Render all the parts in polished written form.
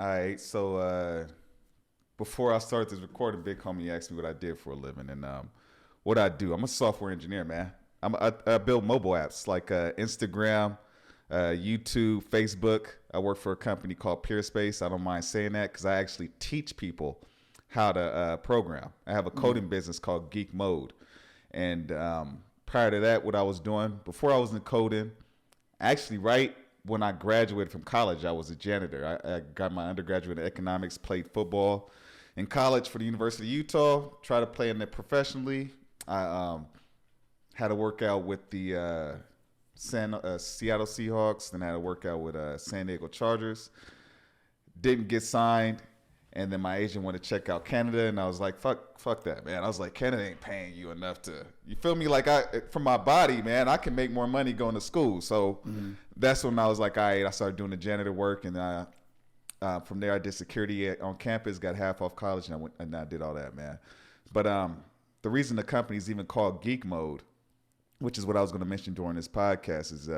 All right. So before I start this recording, Big Homie asked me what I did for a living, and what I do. I'm a software engineer, man. I build mobile apps like Instagram, YouTube, Facebook. I work for a company called Peerspace. I don't mind saying that because I actually teach people how to program. I have a coding business called Geek Mode, and prior to that, what I was doing before I was in coding, actually, right when I graduated from college, I was a janitor. I got my undergraduate in economics, played football in college for the University of Utah, tried to play in it professionally. I had to work out with the Seattle Seahawks, then I had to work out with San Diego Chargers. Didn't get signed, and then my agent wanted to check out Canada, and I was like, fuck that, man. I was like, Canada ain't paying you enough to, you feel me? Like, for my body, man, I can make more money going to school. So that's when I was like, all right, I started doing the janitor work, and from there I did security on campus, got half off college, and I did all that, man. But the reason the company is even called Geek Mode, which is what I was going to mention during this podcast, is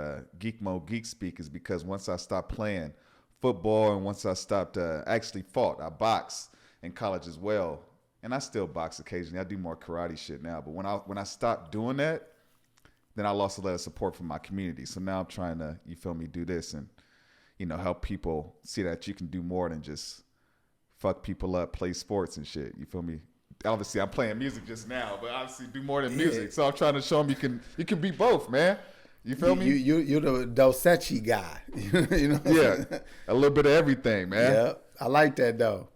Geek Mode, Geek Speak, is because once I stopped playing football and once I stopped, actually fought, I boxed in college as well, and I still box occasionally. I do more karate shit now, but when I stopped doing that, then I lost a lot of support from my community. So now I'm trying to, you feel me, do this and, help people see that you can do more than just fuck people up, play sports and shit. You feel me? Obviously, I'm playing music just now, but obviously do more than music. So I'm trying to show them you can be both, man. You feel me? You're the Dosechi guy. Yeah, a little bit of everything, man. Yeah, I like that though.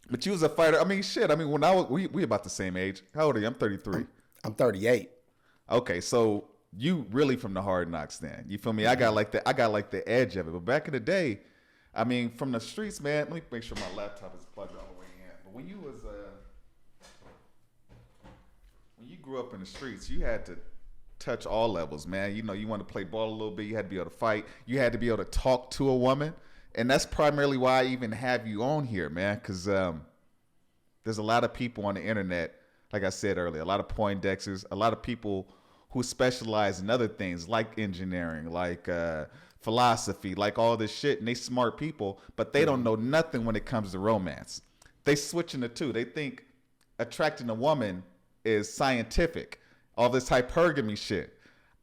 But you was a fighter. I mean, shit. I mean, when I was, we about the same age. How old are you? I'm 33. I'm 38. Okay, so you really from the hard knocks then. You feel me? I got like the edge of it. But back in the day, I mean, from the streets, man. Let me make sure my laptop is plugged all the way in. But when you grew up in the streets, you had to touch all levels, man. You want to play ball a little bit. You had to be able to fight. You had to be able to talk to a woman. And that's primarily why I even have you on here, man, because there's a lot of people on the internet, like I said earlier, a lot of Poindexters, a lot of people who specialize in other things like engineering, like philosophy, like all this shit, and they smart people, but they don't know nothing when it comes to romance. They switching the two. They think attracting a woman is scientific, all this hypergamy shit.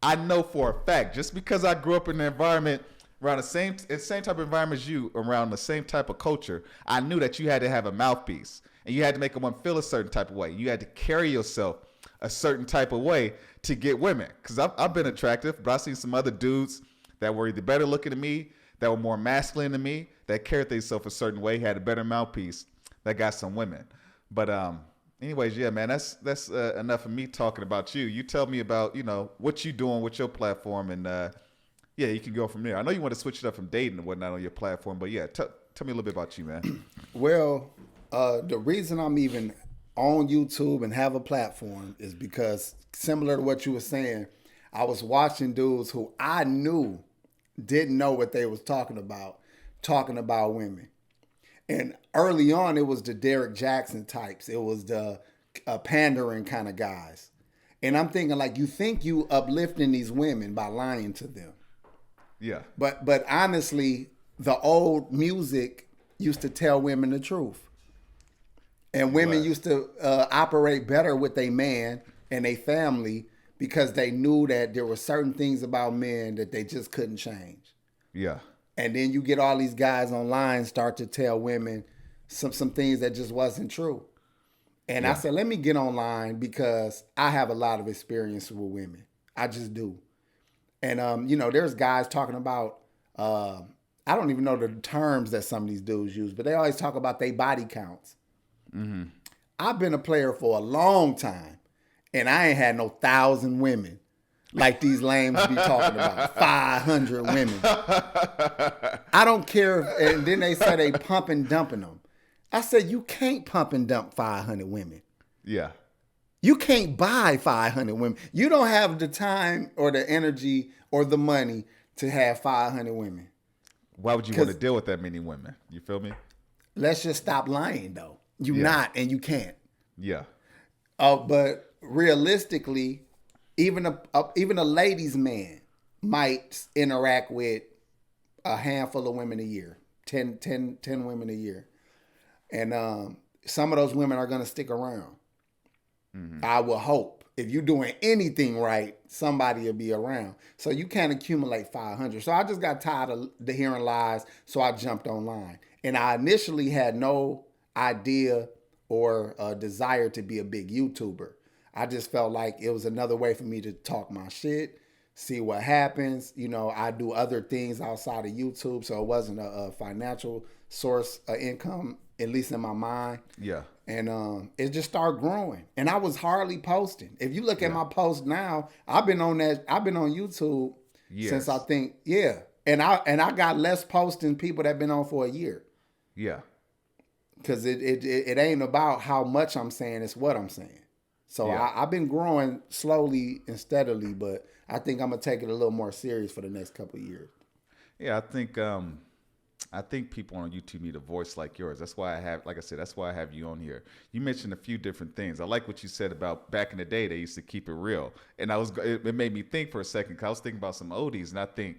I know for a fact, just because I grew up in an environment around the same type of environment as you, around the same type of culture, I knew that you had to have a mouthpiece, and you had to make a woman feel a certain type of way. You had to carry yourself a certain type of way to get women. Because I've been attractive, but I've seen some other dudes that were either better looking than me, that were more masculine than me, that carried themselves a certain way, had a better mouthpiece, that got some women. But anyways, yeah, man, that's enough of me talking about you. You tell me about, what you doing with your platform, and yeah, you can go from there. I know you want to switch it up from dating and whatnot on your platform, but yeah, tell me a little bit about you, man. Well, the reason I'm even on YouTube and have a platform is because, similar to what you were saying, I was watching dudes who I knew didn't know what they was talking about women. And early on, it was the Derek Jackson types. It was the pandering kind of guys. And I'm thinking, like, you think you uplifting these women by lying to them. Yeah. But honestly, the old music used to tell women the truth. And women used to operate better with a man and a family because they knew that there were certain things about men that they just couldn't change. Yeah. And then you get all these guys online start to tell women some things that just wasn't true. And I said, let me get online because I have a lot of experience with women. I just do. And, there's guys talking about, I don't even know the terms that some of these dudes use, but they always talk about their body counts. Mm-hmm. I've been a player for a long time, and I ain't had no 1,000 women like these lames be talking about, 500 women. I don't care. And then they say they pump and dumping them. I said, you can't pump and dump 500 women. Yeah. You can't buy 500 women. You don't have the time or the energy or the money to have 500 women. Why would you want to deal with that many women? You feel me? Let's just stop lying, though. You not, and you can't. Yeah. But realistically, even a ladies' man might interact with a handful of women a year, 10 women a year. And some of those women are going to stick around. Mm-hmm. I will hope. If you're doing anything right, somebody will be around. So you can't accumulate 500. So I just got tired of the hearing lies, so I jumped online. And I initially had no idea or desire to be a big YouTuber. I just felt like it was another way for me to talk my shit, see what happens. You know, I do other things outside of YouTube, so it wasn't a financial source of income, at least in my mind. Yeah. And it just started growing. And I was hardly posting. If you look at my posts now, I've been on YouTube since I think, And I got less posts than people that have been on for a year. Yeah. Because it ain't about how much I'm saying, it's what I'm saying. So I've been growing slowly and steadily, but I think I'm going to take it a little more serious for the next couple of years. Yeah, I think people on YouTube need a voice like yours. That's why that's why I have you on here. You mentioned a few different things. I like what you said about back in the day, they used to keep it real. And it made me think for a second, because I was thinking about some oldies, and I think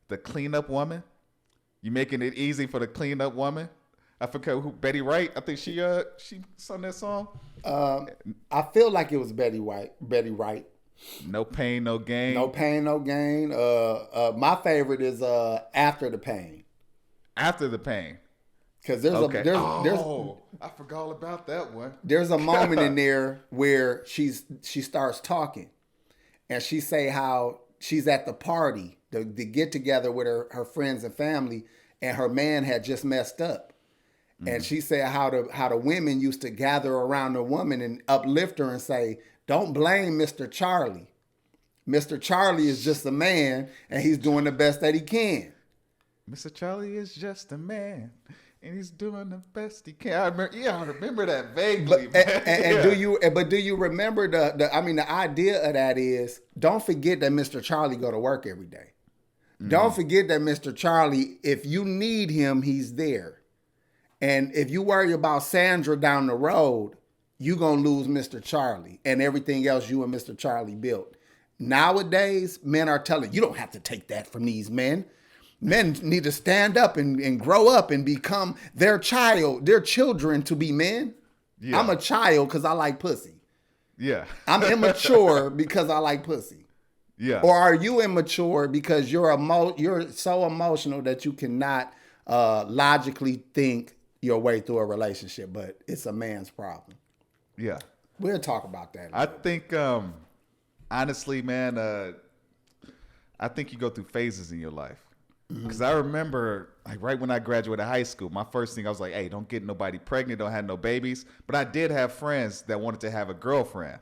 the cleanup woman, you making it easy for the cleanup woman. I forgot who, Betty Wright. I think she sung that song. I feel like it was Betty Wright. No pain, no gain. No pain, no gain. My favorite is After the Pain. After the Pain. Because there's I forgot all about that one. There's a moment in there where she starts talking, and she say how she's at the party, the get together with her friends and family, and her man had just messed up. Mm-hmm. And she said how the women used to gather around the woman and uplift her and say, "Don't blame Mr. Charlie. Mr. Charlie is just a man, and he's doing the best that he can." Mr. Charlie is just a man, and he's doing the best he can. I remember that vaguely. But do you remember the idea of that is, don't forget that Mr. Charlie go to work every day. Mm-hmm. Don't forget that Mr. Charlie, if you need him, he's there. And if you worry about Sandra down the road, you going to lose Mr. Charlie and everything else you and Mr. Charlie built. Nowadays, men are telling you don't have to take that from these men. Men need to stand up and grow up and become their children to be men. Yeah. I'm a child because I like pussy. Yeah. I'm immature because I like pussy. Yeah. Or are you immature because you're so emotional that you cannot logically think your way through a relationship, but it's a man's problem. Yeah. We'll talk about that. I think, honestly, man, I think you go through phases in your life. Because I remember, like, right when I graduated high school, my first thing, I was like, hey, don't get nobody pregnant, don't have no babies. But I did have friends that wanted to have a girlfriend.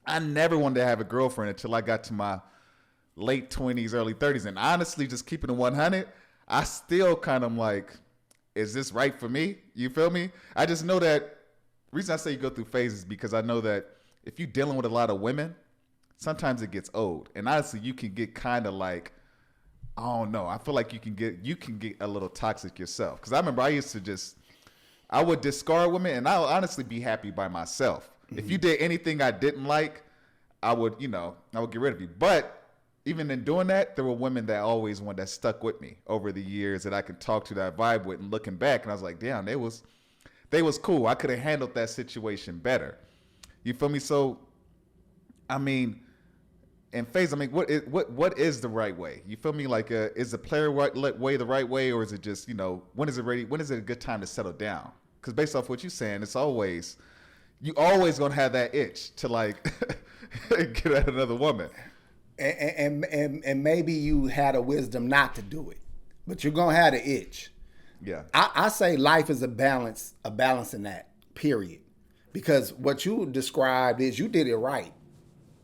I never wanted to have a girlfriend until I got to my late 20s, early 30s. And honestly, just keeping it 100, I still kind of like, is this right for me? You feel me? I just know that, the reason I say you go through phases because I know that if you're dealing with a lot of women, sometimes it gets old. And honestly, you can get kind of like, I don't know. I feel like you can get a little toxic yourself. Because I remember I would discard women and I would honestly be happy by myself. Mm-hmm. If you did anything I didn't like, I would get rid of you. But even in doing that, there were women that stuck with me over the years that I could talk to, that I vibe with, and looking back, and I was like, damn, they was cool. I could have handled that situation better. You feel me? So, I mean, in phase, I mean, what is the right way? You feel me? Like, is the player way the right way, or is it just, when is it a good time to settle down? Because based off what you're saying, you always gonna have that itch to like get at another woman. And maybe you had a wisdom not to do it, but you're gonna have the itch. Yeah. I say life is a balance in that, period. Because what you described is you did it right.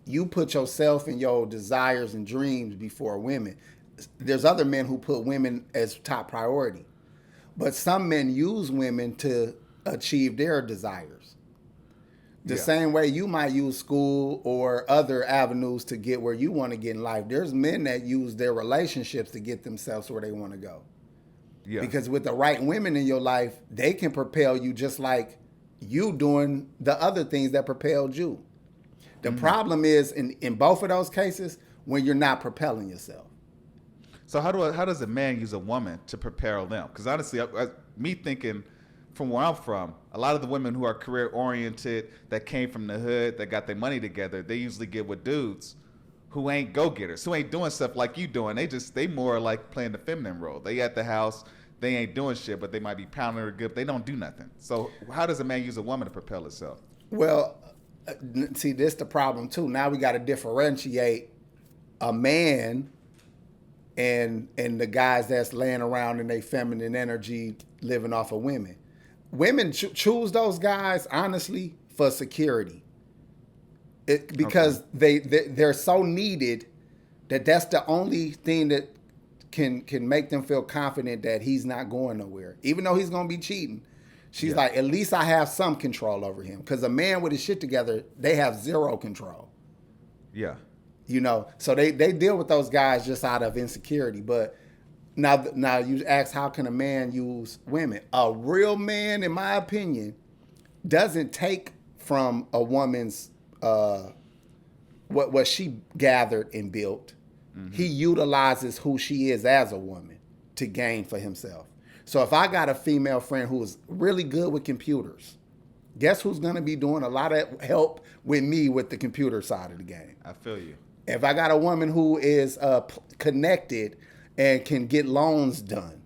You put yourself and your desires and dreams before women. There's other men who put women as top priority. But some men use women to achieve their desires. The same way you might use school or other avenues to get where you want to get in life. There's men that use their relationships to get themselves where they want to go. Yeah. Because with the right women in your life, they can propel you just like you doing the other things that propelled you. The problem is in both of those cases when you're not propelling yourself. So how does a man use a woman to propel them? Because honestly, me thinking from where I'm from, a lot of the women who are career oriented, that came from the hood, that got their money together, they usually get with dudes who ain't go getters, who ain't doing stuff like you doing. They more like playing the feminine role. They at the house, they ain't doing shit, but they might be pounding her good. But they don't do nothing. So how does a man use a woman to propel itself? Well, see, this the problem too. Now we got to differentiate a man and the guys that's laying around in their feminine energy, living off of women. Women choose those guys honestly for security, because they're so needed that's the only thing that can make them feel confident that he's not going nowhere, even though he's gonna be cheating. She's like, at least I have some control over him. Because a man with his shit together, they have zero control. Yeah. You know, so they deal with those guys just out of insecurity. But now you ask, how can a man use women? A real man, in my opinion, doesn't take from a woman's what she gathered and built. Mm-hmm. He utilizes who she is as a woman to gain for himself. So if I got a female friend who's really good with computers, guess who's going to be doing a lot of help with me with the computer side of the game? I feel you. If I got a woman who is connected and can get loans done,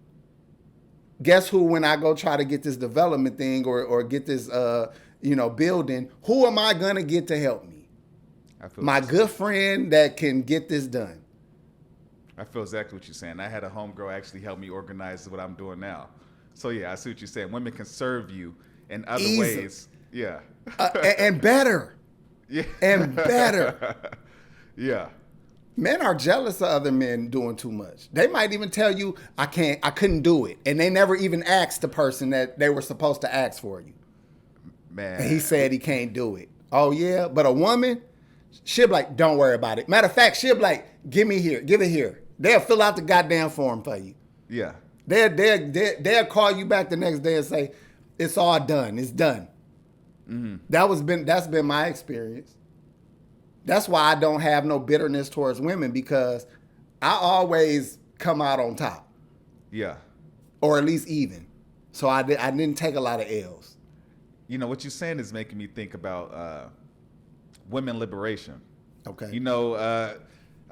guess who, when I go try to get this development thing or get this building, who am I going to get to help me? My good friend that can get this done. I feel exactly what you're saying. I had a homegirl actually help me organize what I'm doing now. So yeah, I see what you're saying. Women can serve you in other ways. Yeah. And better. Yeah. And better. Yeah. Men are jealous of other men doing too much. They might even tell you, I couldn't do it. And they never even asked the person that they were supposed to ask for you. Man. And he said he can't do it. Oh yeah? But a woman, she'll be like, don't worry about it. Matter of fact, she'll be like, give it here. They'll fill out the goddamn form for you. Yeah. They'll call you back the next day and say, it's all done. It's done. Mm-hmm. That's been my experience. That's why I don't have no bitterness towards women, because I always come out on top. Yeah. Or at least even. So I didn't take a lot of L's. You know, what you're saying is making me think about women liberation. Okay. You know,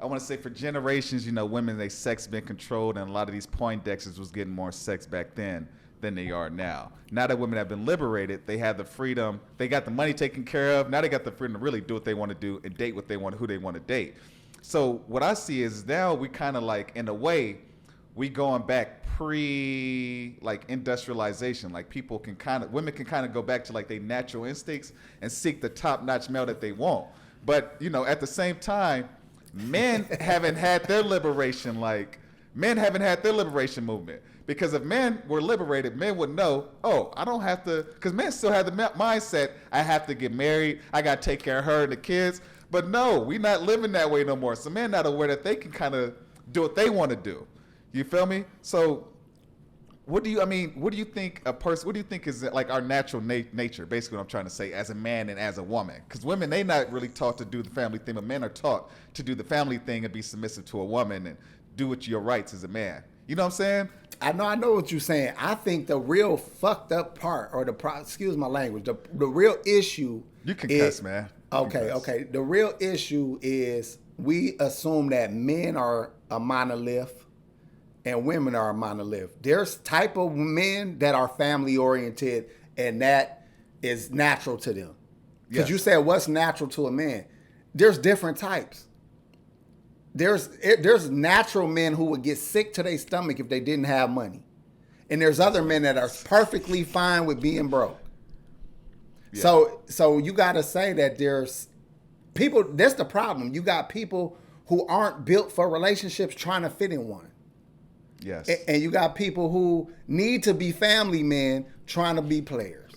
I want to say for generations, you know, women, they sex been controlled, and a lot of these Poindexters was getting more sex back then than they are now. Now that women have been liberated, they have the freedom. They got the money taken care of. Now they got the freedom to really do what they want to do and date what they want, who they want to date. So what I see is now we kind of like, in a way, we going back like industrialization. Like women can kind of go back to like their natural instincts and seek the top-notch male that they want. But, you know, at the same time, men haven't had their liberation movement. Because if men were liberated, men would know, oh, I don't have to, because men still have the mindset, I have to get married, I got to take care of her and the kids. But no, we're not living that way no more. So men not aware that they can kind of do what they want to do. You feel me? So what do you think is like our natural nature, basically what I'm trying to say, as a man and as a woman? Because women, they not really taught to do the family thing, but men are taught to do the family thing and be submissive to a woman and do what your rights as a man. You know what I'm saying? I know what you're saying. I think the real fucked up part, or excuse my language, the real issue. You can cuss, man. Okay. The real issue is we assume that men are a monolith and women are a monolith. There's type of men that are family oriented, and that is natural to them. Because you said, what's natural to a man? There's different types. There's natural men who would get sick to their stomach if they didn't have money. And there's other men that are perfectly fine with being broke. Yeah. So you got to say that there's people, that's the problem. You got people who aren't built for relationships trying to fit in one. Yes. And you got people who need to be family men trying to be players.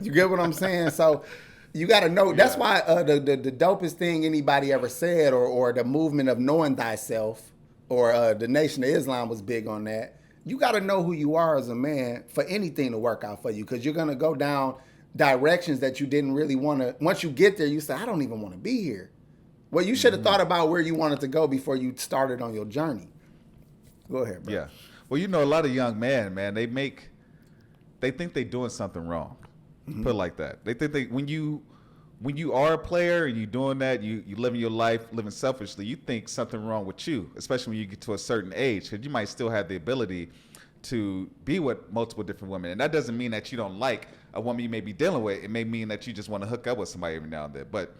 You get what I'm saying? So you got to know. That's why the dopest thing anybody ever said, or the movement of knowing thyself, or the Nation of Islam was big on that. You got to know who you are as a man for anything to work out for you, because you're going to go down directions that you didn't really want to. Once you get there, you say, I don't even want to be here. Well, you should have thought about where you wanted to go before you started on your journey. Go ahead, bro. Yeah. Well, a lot of young men, man, they think they're doing something wrong. Put it like that. They think when you are a player and you're doing that, you living your life, living selfishly, you think something wrong with you, especially when you get to a certain age, because you might still have the ability to be with multiple different women. And that doesn't mean that you don't like a woman you may be dealing with. It may mean that you just want to hook up with somebody every now and then. But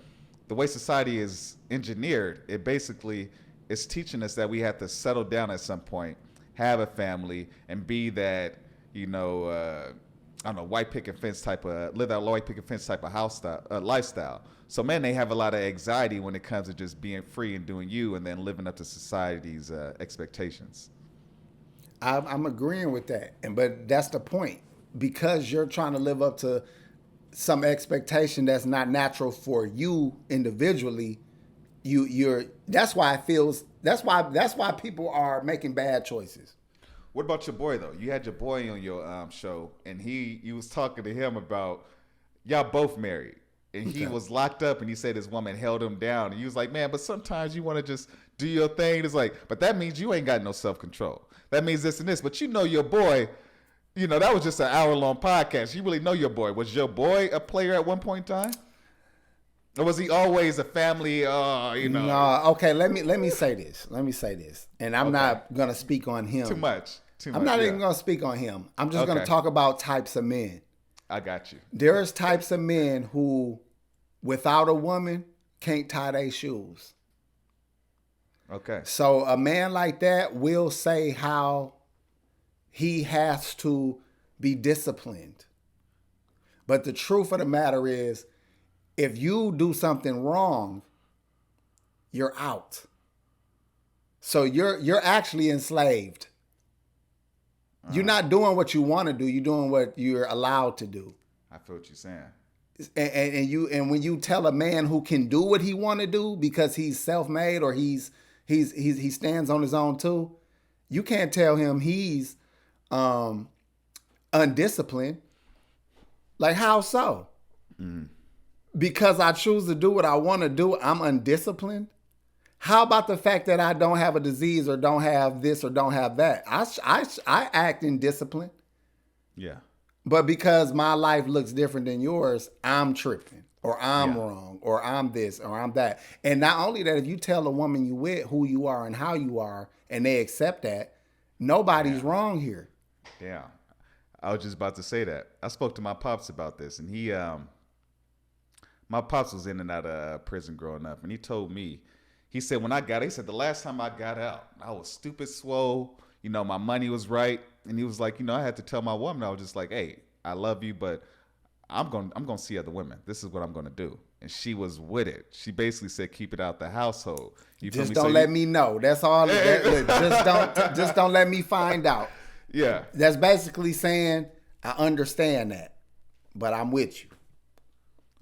the way society is engineered, it basically is teaching us that we have to settle down at some point, have a family, and be that, I don't know, white picket fence type of, live that white picket fence type of lifestyle. So, man, they have a lot of anxiety when it comes to just being free and doing you and then living up to society's expectations. I'm agreeing with that, but that's the point. Because you're trying to live up to some expectation that's not natural for you individually, that's why people are making bad choices. What about your boy though? You had your boy on your show, and you was talking to him about y'all both married, and he was locked up, and he said his woman held him down, and he was like, man, but sometimes you want to just do your thing. It's like, but that means you ain't got no self-control. That means this and this. But your boy, that was just an hour-long podcast. You really know your boy. Was your boy a player at one point in time? Or was he always a family, No, okay, let me say this. And I'm not going to speak on him. Too much. I'm not even going to speak on him. I'm just going to talk about types of men. I got you. There's types of men who, without a woman, can't tie their shoes. Okay. So a man like that will say how he has to be disciplined. But the truth of the matter is, if you do something wrong, you're out. So you're actually enslaved. You're not doing what you want to do. You're doing what you're allowed to do. I feel what you're saying. And when you tell a man who can do what he want to do because he's self-made or he stands on his own too, you can't tell him he's undisciplined. Like, how so? Because I choose to do what I want to do, I'm undisciplined? How about the fact that I don't have a disease or don't have this or don't have that? I act in discipline. Yeah. But because my life looks different than yours, I'm tripping or I'm wrong or I'm this or I'm that. And not only that, if you tell a woman you with who you are and how you are and they accept that, nobody's wrong here. Yeah. I was just about to say that. I spoke to my pops about this, and my pops was in and out of prison growing up, and he told me, he said the last time I got out, I was stupid swole, my money was right, and he was like, I had to tell my woman, I was just like, hey, I love you, but I'm going to see other women. This is what I'm going to do. And she was with it. She basically said, keep it out the household. You just don't let me know. That's all. Just don't let me find out. Yeah. That's basically saying, I understand that, but I'm with you.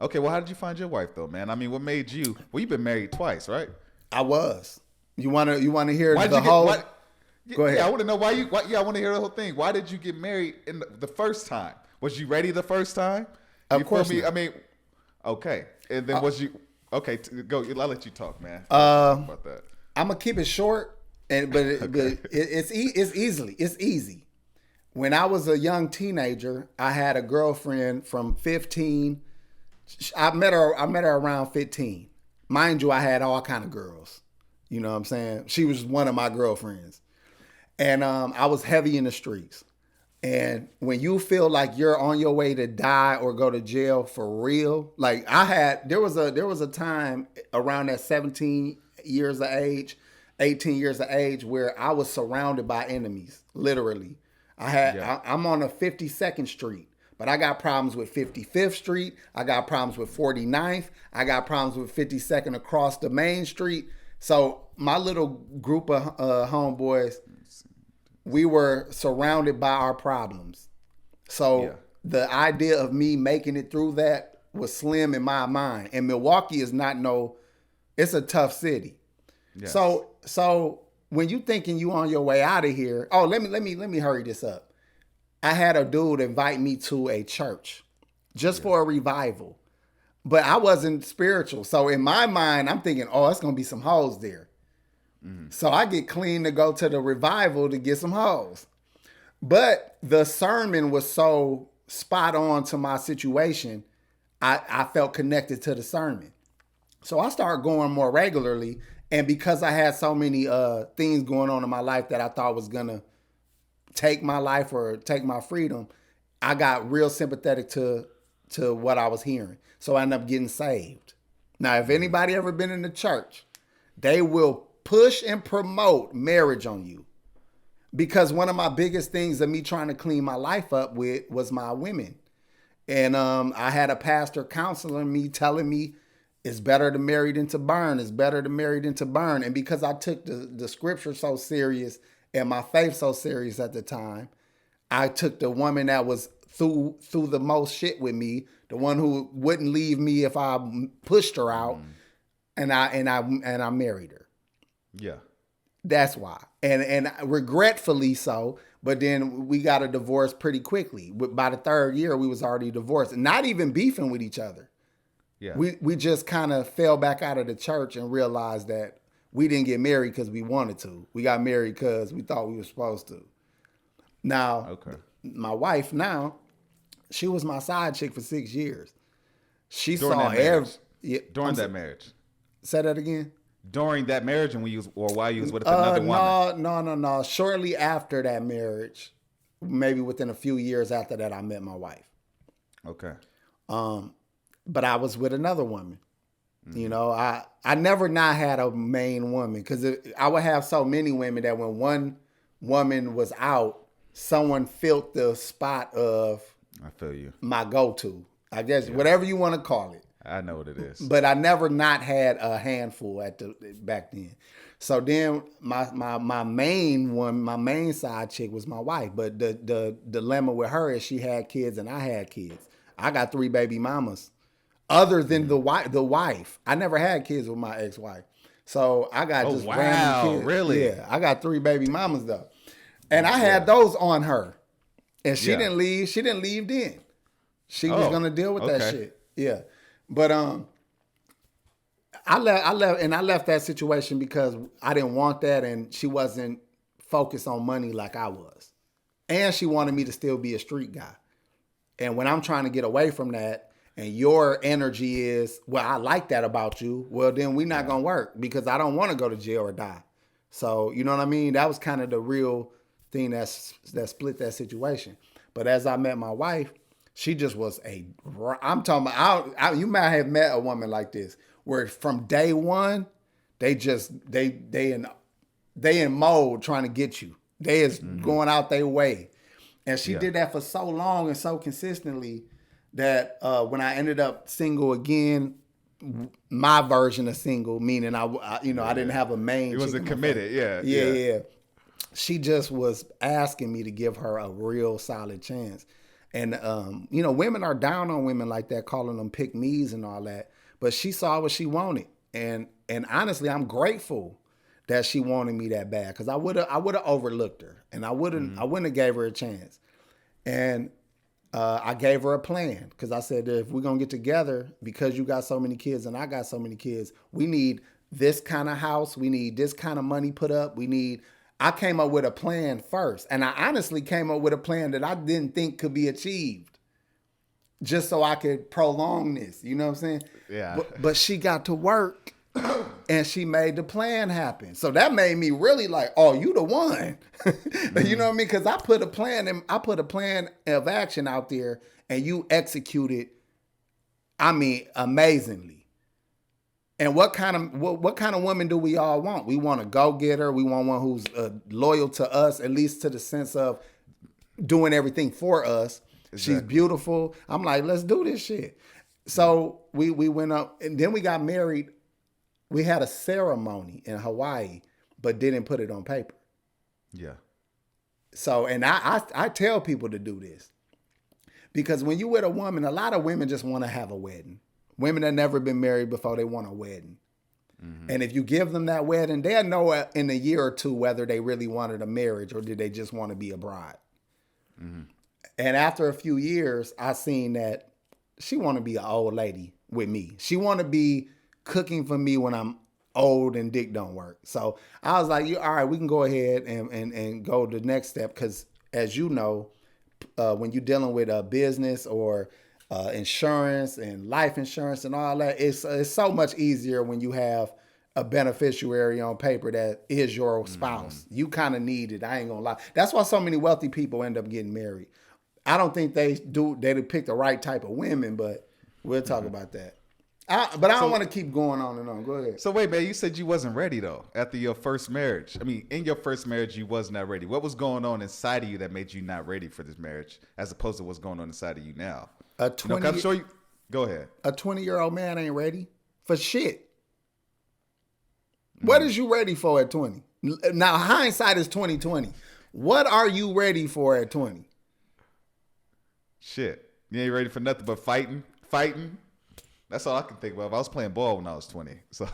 Okay, well, how did you find your wife, though, man? I mean, what made you... Well, you've been married twice, right? I was. You want to hear the whole... Go ahead. Yeah, I want to know why you... I want to hear the whole thing. Why did you get married in the first time? Was you ready the first time? Of course not. I mean, okay. And then was you... Okay, go. I'll let you talk, man. Talk about that. I'm going to keep it short, but it's easy. When I was a young teenager, I had a girlfriend from 15... I met her around 15. Mind you, I had all kind of girls. You know what I'm saying? She was one of my girlfriends. And I was heavy in the streets. And when you feel like you're on your way to die or go to jail for real, like there was a time around that 17 years of age, 18 years of age where I was surrounded by enemies, literally. I'm on a 52nd Street. But I got problems with 55th Street. I got problems with 49th. I got problems with 52nd across the main street. So my little group of homeboys, we were surrounded by our problems. So the idea of me making it through that was slim in my mind. And Milwaukee is it's a tough city. Yes. So when you thinking you on your way out of here, let me hurry this up. I had a dude invite me to a church just for a revival. But I wasn't spiritual. So in my mind, I'm thinking, oh, it's going to be some hoes there. So I get clean to go to the revival to get some hoes. But the sermon was so spot on to my situation, I felt connected to the sermon. So I started going more regularly. And because I had so many things going on in my life that I thought was going to take my life or take my freedom, I got real sympathetic to what I was hearing. So I ended up getting saved. Now, if anybody ever been in the church, they will push and promote marriage on you. Because one of my biggest things of me trying to clean my life up with was my women. And I had a pastor counseling me, telling me it's better to marry than to burn. It's better to marry than to burn. And because I took the scripture so serious and my faith so serious at the time, I took the woman that was through the most shit with me, the one who wouldn't leave me if I pushed her out, and I married her. Yeah. That's why. And regretfully so, but then we got a divorce pretty quickly. By the third year, we was already divorced. Not even beefing with each other. Yeah. We just kind of fell back out of the church and realized that we didn't get married because we wanted to. We got married because we thought we were supposed to. Now, my wife now, she was my side chick for 6 years. She During saw that marriage. During that marriage. Say that again. During that marriage, and while you was with another woman. No. Shortly after that marriage, maybe within a few years after that, I met my wife. Okay. But I was with another woman. You know, I never not had a main woman because I would have so many women that when one woman was out, someone filled the spot of I feel you. My go-to. I guess whatever you want to call it. I know what it is. But I never not had a handful back then. So then my main one, my main side chick was my wife. But the dilemma with her is she had kids and I had kids. I got 3 baby mamas. Other than the wife. I never had kids with my ex-wife. So I got just random kids. Really? Yeah. I got 3 baby mamas though. And I had those on her. And she didn't leave. She didn't leave then. She was gonna deal with that shit. Yeah. But I left that situation because I didn't want that, and she wasn't focused on money like I was. And she wanted me to still be a street guy. And when I'm trying to get away from that, and your energy is, well, I like that about you, well, then we're not gonna work because I don't want to go to jail or die. So, you know what I mean? That was kind of the real thing that split that situation. But as I met my wife, she just was I'm talking about, you might have met a woman like this, where from day one, they in mode trying to get you. They is going out their way. And she did that for so long and so consistently that when I ended up single again, my version of single, meaning I didn't have a main. It wasn't committed, yeah. She just was asking me to give her a real solid chance. And, women are down on women like that, calling them pick-me's and all that. But she saw what she wanted. And honestly, I'm grateful that she wanted me that bad because I would have overlooked her and I wouldn't have gave her a chance. And I gave her a plan because I said, if we're going to get together, because you got so many kids and I got so many kids, we need this kind of house. We need this kind of money put up. I came up with a plan first. And I honestly came up with a plan that I didn't think could be achieved just so I could prolong this. You know what I'm saying? Yeah. But she got to work and she made the plan happen. So that made me really like, oh, you the one. You know what I mean? Because I put a plan of action out there and you executed, amazingly. And what kind of woman do we all want? We want a go-getter. We want one who's loyal to us, at least to the sense of doing everything for us. Exactly. She's beautiful. I'm like, let's do this shit. So we went up, and then we got married. We had a ceremony in Hawaii, but didn't put it on paper. Yeah. So, and I tell people to do this. Because when you're with a woman, a lot of women just want to have a wedding. Women that never been married before, they want a wedding. Mm-hmm. And if you give them that wedding, they'll know in a year or two whether they really wanted a marriage or did they just want to be a bride. Mm-hmm. And after a few years, I seen that she want to be an old lady with me. She want to be cooking for me when I'm old and dick don't work. So I was like, all right, we can go ahead and go to the next step. Because as you know, when you're dealing with a business or insurance and life insurance and all that, it's so much easier when you have a beneficiary on paper that is your spouse. You kind of need it. I ain't gonna lie. That's why so many wealthy people end up getting married. I don't think they pick the right type of women, but we'll talk about that. But I don't want to keep going on and on. Go ahead. So wait, man, you said you wasn't ready though after your first marriage. I mean, in your first marriage, you was not ready. What was going on inside of you that made you not ready for this marriage, as opposed to what's going on inside of you now? Go ahead. A 20-year-old man ain't ready for shit. What is you ready for at 20? Now hindsight is 2020. What are you ready for at 20? Shit, you ain't ready for nothing but fighting. That's all I can think about. I was playing ball when I was 20. So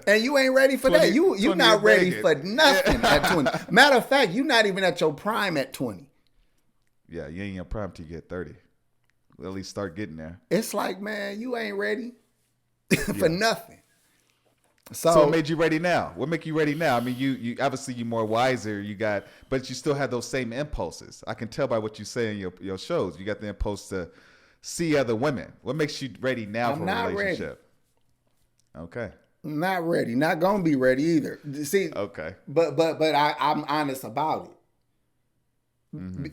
and you ain't ready for 20, that. You not ready for nothing at 20. Matter of fact, you not even at your prime at 20. Yeah, you ain't in your prime till you get 30. We'll at least start getting there. It's like, man, you ain't ready for nothing. So what made you ready now? What make you ready now? I mean, you obviously you're more wiser. But you still have those same impulses. I can tell by what you say in your shows. You got the impulse to see other women. What makes you ready now for a relationship? Ready. Okay. Not ready. Not gonna be ready either. See. Okay. But I'm honest about it.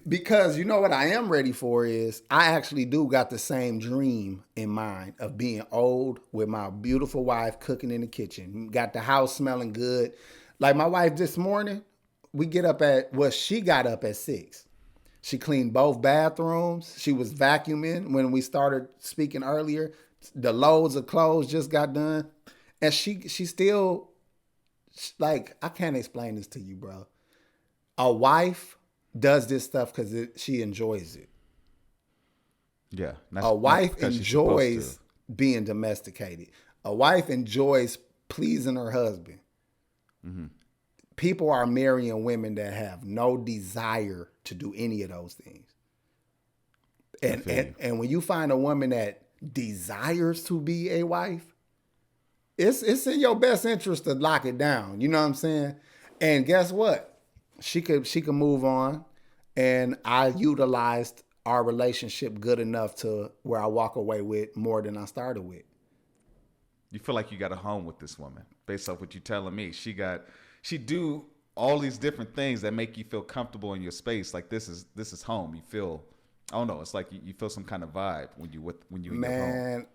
Because you know what I am ready for is I actually do got the same dream in mind of being old with my beautiful wife cooking in the kitchen. Got the house smelling good. Like my wife this morning, she got up at 6. She cleaned both bathrooms. She was vacuuming when we started speaking earlier. The loads of clothes just got done. And she still, like, I can't explain this to you, bro. A wife does this stuff because she enjoys it. Yeah. A wife enjoys being domesticated. A wife enjoys pleasing her husband. Mm-hmm. People are marrying women that have no desire to do any of those things. And when you find a woman that desires to be a wife, it's in your best interest to lock it down. You know what I'm saying? And guess what? She could move on, and I utilized our relationship good enough to where I walk away with more than I started with. You feel like you got a home with this woman based off what you're telling me. She do all these different things that make you feel comfortable in your space. Like this is home. You feel, I don't know. It's like you feel some kind of vibe when you in your home. Man,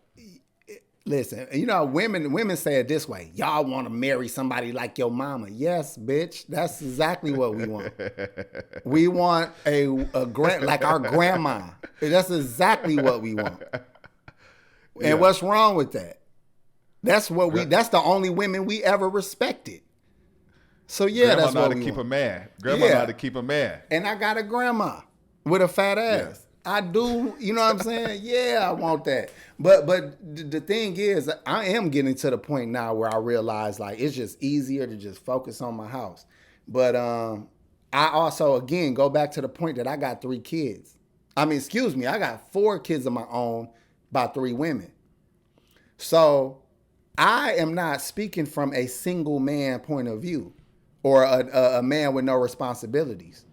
listen, you know, women say it this way. Y'all want to marry somebody like your mama. Yes, bitch. That's exactly what we want. We want like our grandma. That's exactly what we want. And what's wrong with that? That's the only women we ever respected. So yeah, grandma that's what we want. Grandma know how to keep a man. Grandma know how to keep a man. And I got a grandma with a fat ass. Yeah. I do, you know what I'm saying? Yeah, I want that. But the thing is, I am getting to the point now where I realize like it's just easier to just focus on my house. But I also, again, go back to the point that I got 3 kids. I got 4 kids of my own by 3 women. So I am not speaking from a single man point of view or a man with no responsibilities.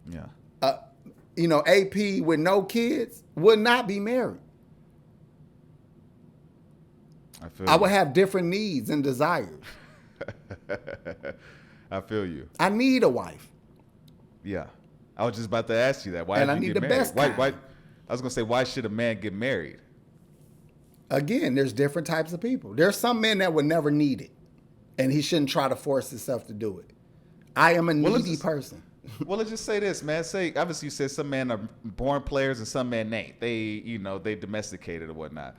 Yeah. AP with no kids would not be married. I would have different needs and desires. I feel you. I need a wife. Yeah. I was just about to ask you that. Why and did I you need get the married? best Why kind. I was going to say, why should a man get married? Again, there's different types of people. There's some men that would never need it, and he shouldn't try to force himself to do it. I am a needy person. Well, let's just say this, man. Obviously you said some men are born players and some men ain't. They domesticated or whatnot.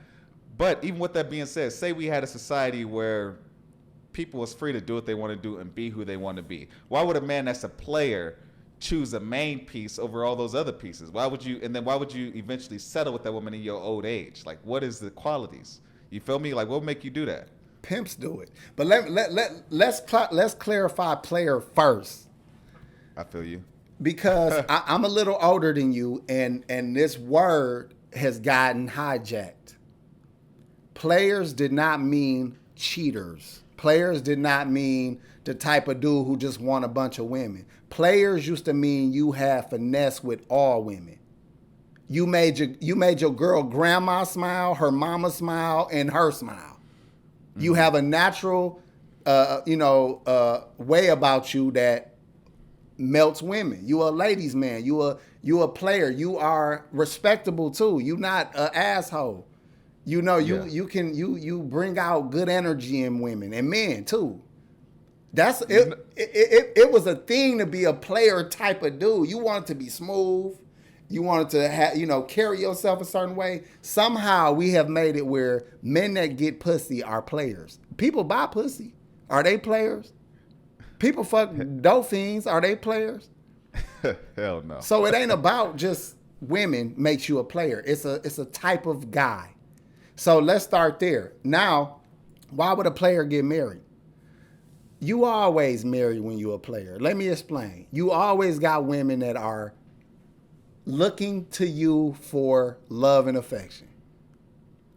But even with that being said, say we had a society where people was free to do what they want to do and be who they want to be. Why would a man that's a player choose a main piece over all those other pieces? Why would you eventually settle with that woman in your old age? Like, what is the qualities? You feel me? Like, what would make you do that? Pimps do it. But let's clarify player first. I feel you. Because I'm a little older than you, and this word has gotten hijacked. players did not mean cheaters. Players did not mean the type of dude who just want a bunch of women. Players used to mean you had finesse with all women. You made your girl grandma smile, her mama smile, and her smile. Mm-hmm. You have a natural, way about you that melts women. You a ladies' man. You a player. You are respectable too. You not an asshole. You bring out good energy in women and men too. That's it. It was a thing to be a player type of dude. You wanted to be smooth. You wanted to carry yourself a certain way. Somehow we have made it where men that get pussy are players. People buy pussy. Are they players? People fuck dope fiends. Are they players? Hell no. So it ain't about just women makes you a player. It's a type of guy. So let's start there. Now, why would a player get married? You always marry when you're a player. Let me explain. You always got women that are looking to you for love and affection.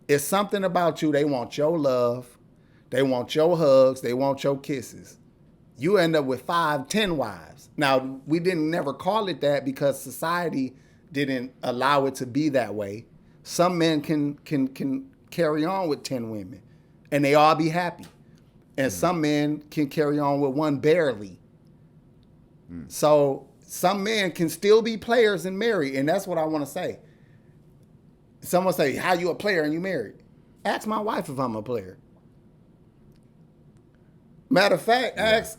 It's something about you. They want your love. They want your hugs. They want your kisses. You end up with 5, 10 wives. Now, we didn't never call it that because society didn't allow it to be that way. Some men can carry on with 10 women and they all be happy. And some men can carry on with one barely. So some men can still be players and married. And that's what I want to say. Someone say, how you a player and you married? Ask my wife if I'm a player. Matter of fact, ask,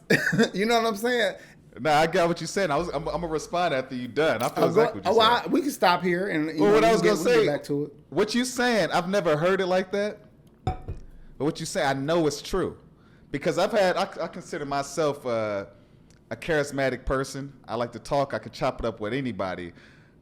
you know what I'm saying? No, I got what you said. I'm going to respond after you're done. I feel exactly what you said. We can stop here and what I was going to say, get back to it. What you saying, I've never heard it like that. But what you say, I know it's true. Because I consider myself a charismatic person. I like to talk. I can chop it up with anybody.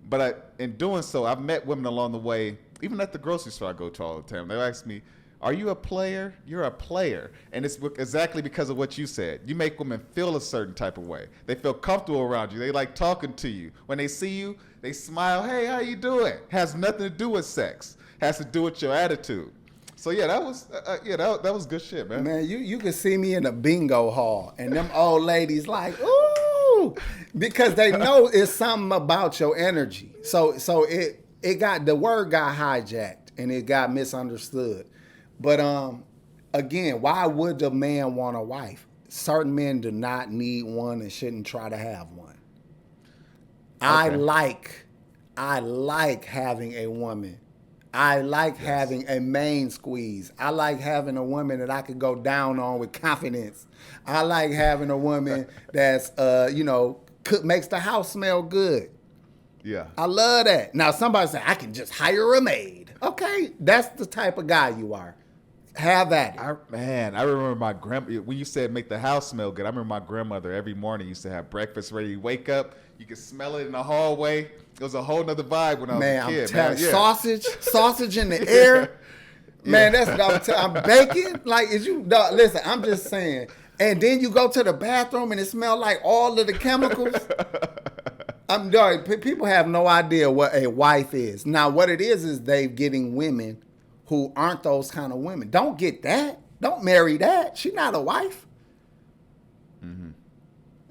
But in doing so, I've met women along the way, even at the grocery store I go to all the time. They ask me, are you a player? You're a player. And it's exactly because of what you said. You make women feel a certain type of way. They feel comfortable around you. They like talking to you. When they see you, they smile. Hey, how you doing? Has nothing to do with sex. Has to do with your attitude. So yeah, that was good shit, man. Man, you could see me in a bingo hall and them old ladies like, ooh, because they know it's something about your energy. So it got, the word got hijacked and it got misunderstood. But again, why would a man want a wife? Certain men do not need one and shouldn't try to have one. Okay. I like having a woman. I like having a main squeeze. I like having a woman that I could go down on with confidence. I like having a woman that's, makes the house smell good. Yeah. I love that. Now, somebody say, I can just hire a maid. Okay, that's the type of guy you are. Have at it. I remember my when you said make the house smell good, I remember my grandmother every morning used to have breakfast ready. You wake up, you could smell it in the hallway. It was a whole nother vibe when I was a kid. Man, I'm telling you, sausage in the air. Man, that's what I'm telling you. I'm baking. Like, listen, I'm just saying. And then you go to the bathroom and it smells like all of the chemicals. I'm sorry, people have no idea what a wife is. Now, what it is they getting women who aren't those kind of women. Don't get that. Don't marry that. She's not a wife. Mm-hmm.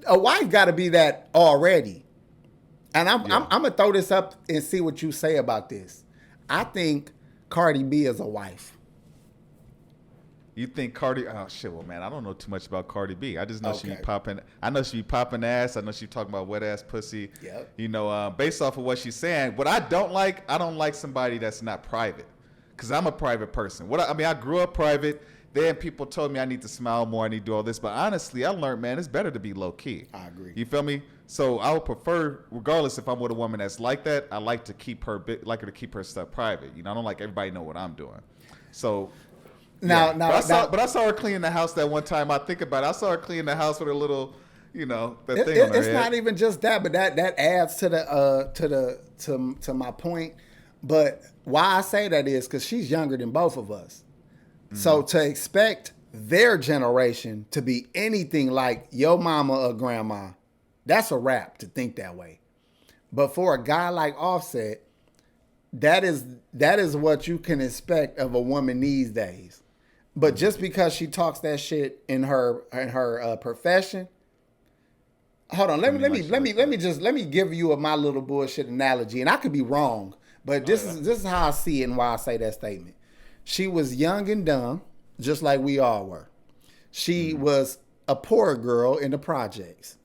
A wife got to be that already. And I'm going to throw this up and see what you say about this. I think Cardi B is a wife. You think Cardi? Oh shit! Well, man, I don't know too much about Cardi B. I just know she be popping. I know she be popping ass. I know she talking about wet ass pussy. Yep. Based off of what she's saying. What I don't like somebody that's not private. Because I'm a private person. I grew up private. Then people told me I need to smile more. I need to do all this. But honestly, I learned, man, it's better to be low key. I agree. You feel me? So I would prefer, regardless if I'm with a woman that's like that, I like to keep her stuff private. I don't like everybody know what I'm doing. So but I saw her clean the house that one time. I think about it. I saw her clean the house with a little, thing on her head. It's not even just that, but that adds to my point. But why I say that is because she's younger than both of us. Mm-hmm. So to expect their generation to be anything like your mama or grandma, that's a wrap to think that way. But for a guy like Offset, that is what you can expect of a woman these days. But just because she talks that shit in her profession, hold on, let me give you my little bullshit analogy, and I could be wrong, but this is how I see it and why I say that statement. She was young and dumb, just like we all were. She was a poor girl in the projects.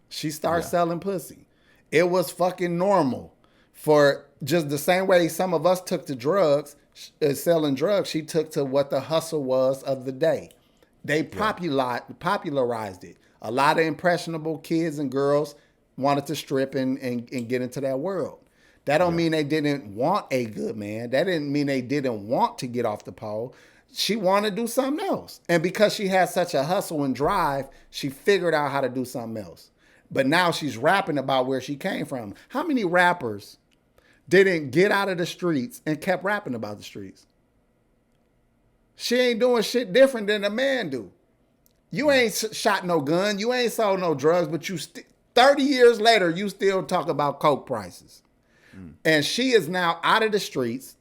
She started selling pussy. It was fucking normal for just the same way some of us took to drugs, selling drugs, she took to what the hustle was of the day. They popularized it. A lot of impressionable kids and girls wanted to strip and get into that world. That don't mean they didn't want a good man. That didn't mean they didn't want to get off the pole. She wanted to do something else. And because she had such a hustle and drive, she figured out how to do something else. But now she's rapping about where she came from. How many rappers didn't get out of the streets and kept rapping about the streets? She ain't doing shit different than a man do. You ain't shot no gun. You ain't sold no drugs, but 30 years later, you still talk about coke prices. And she is now out of the streets,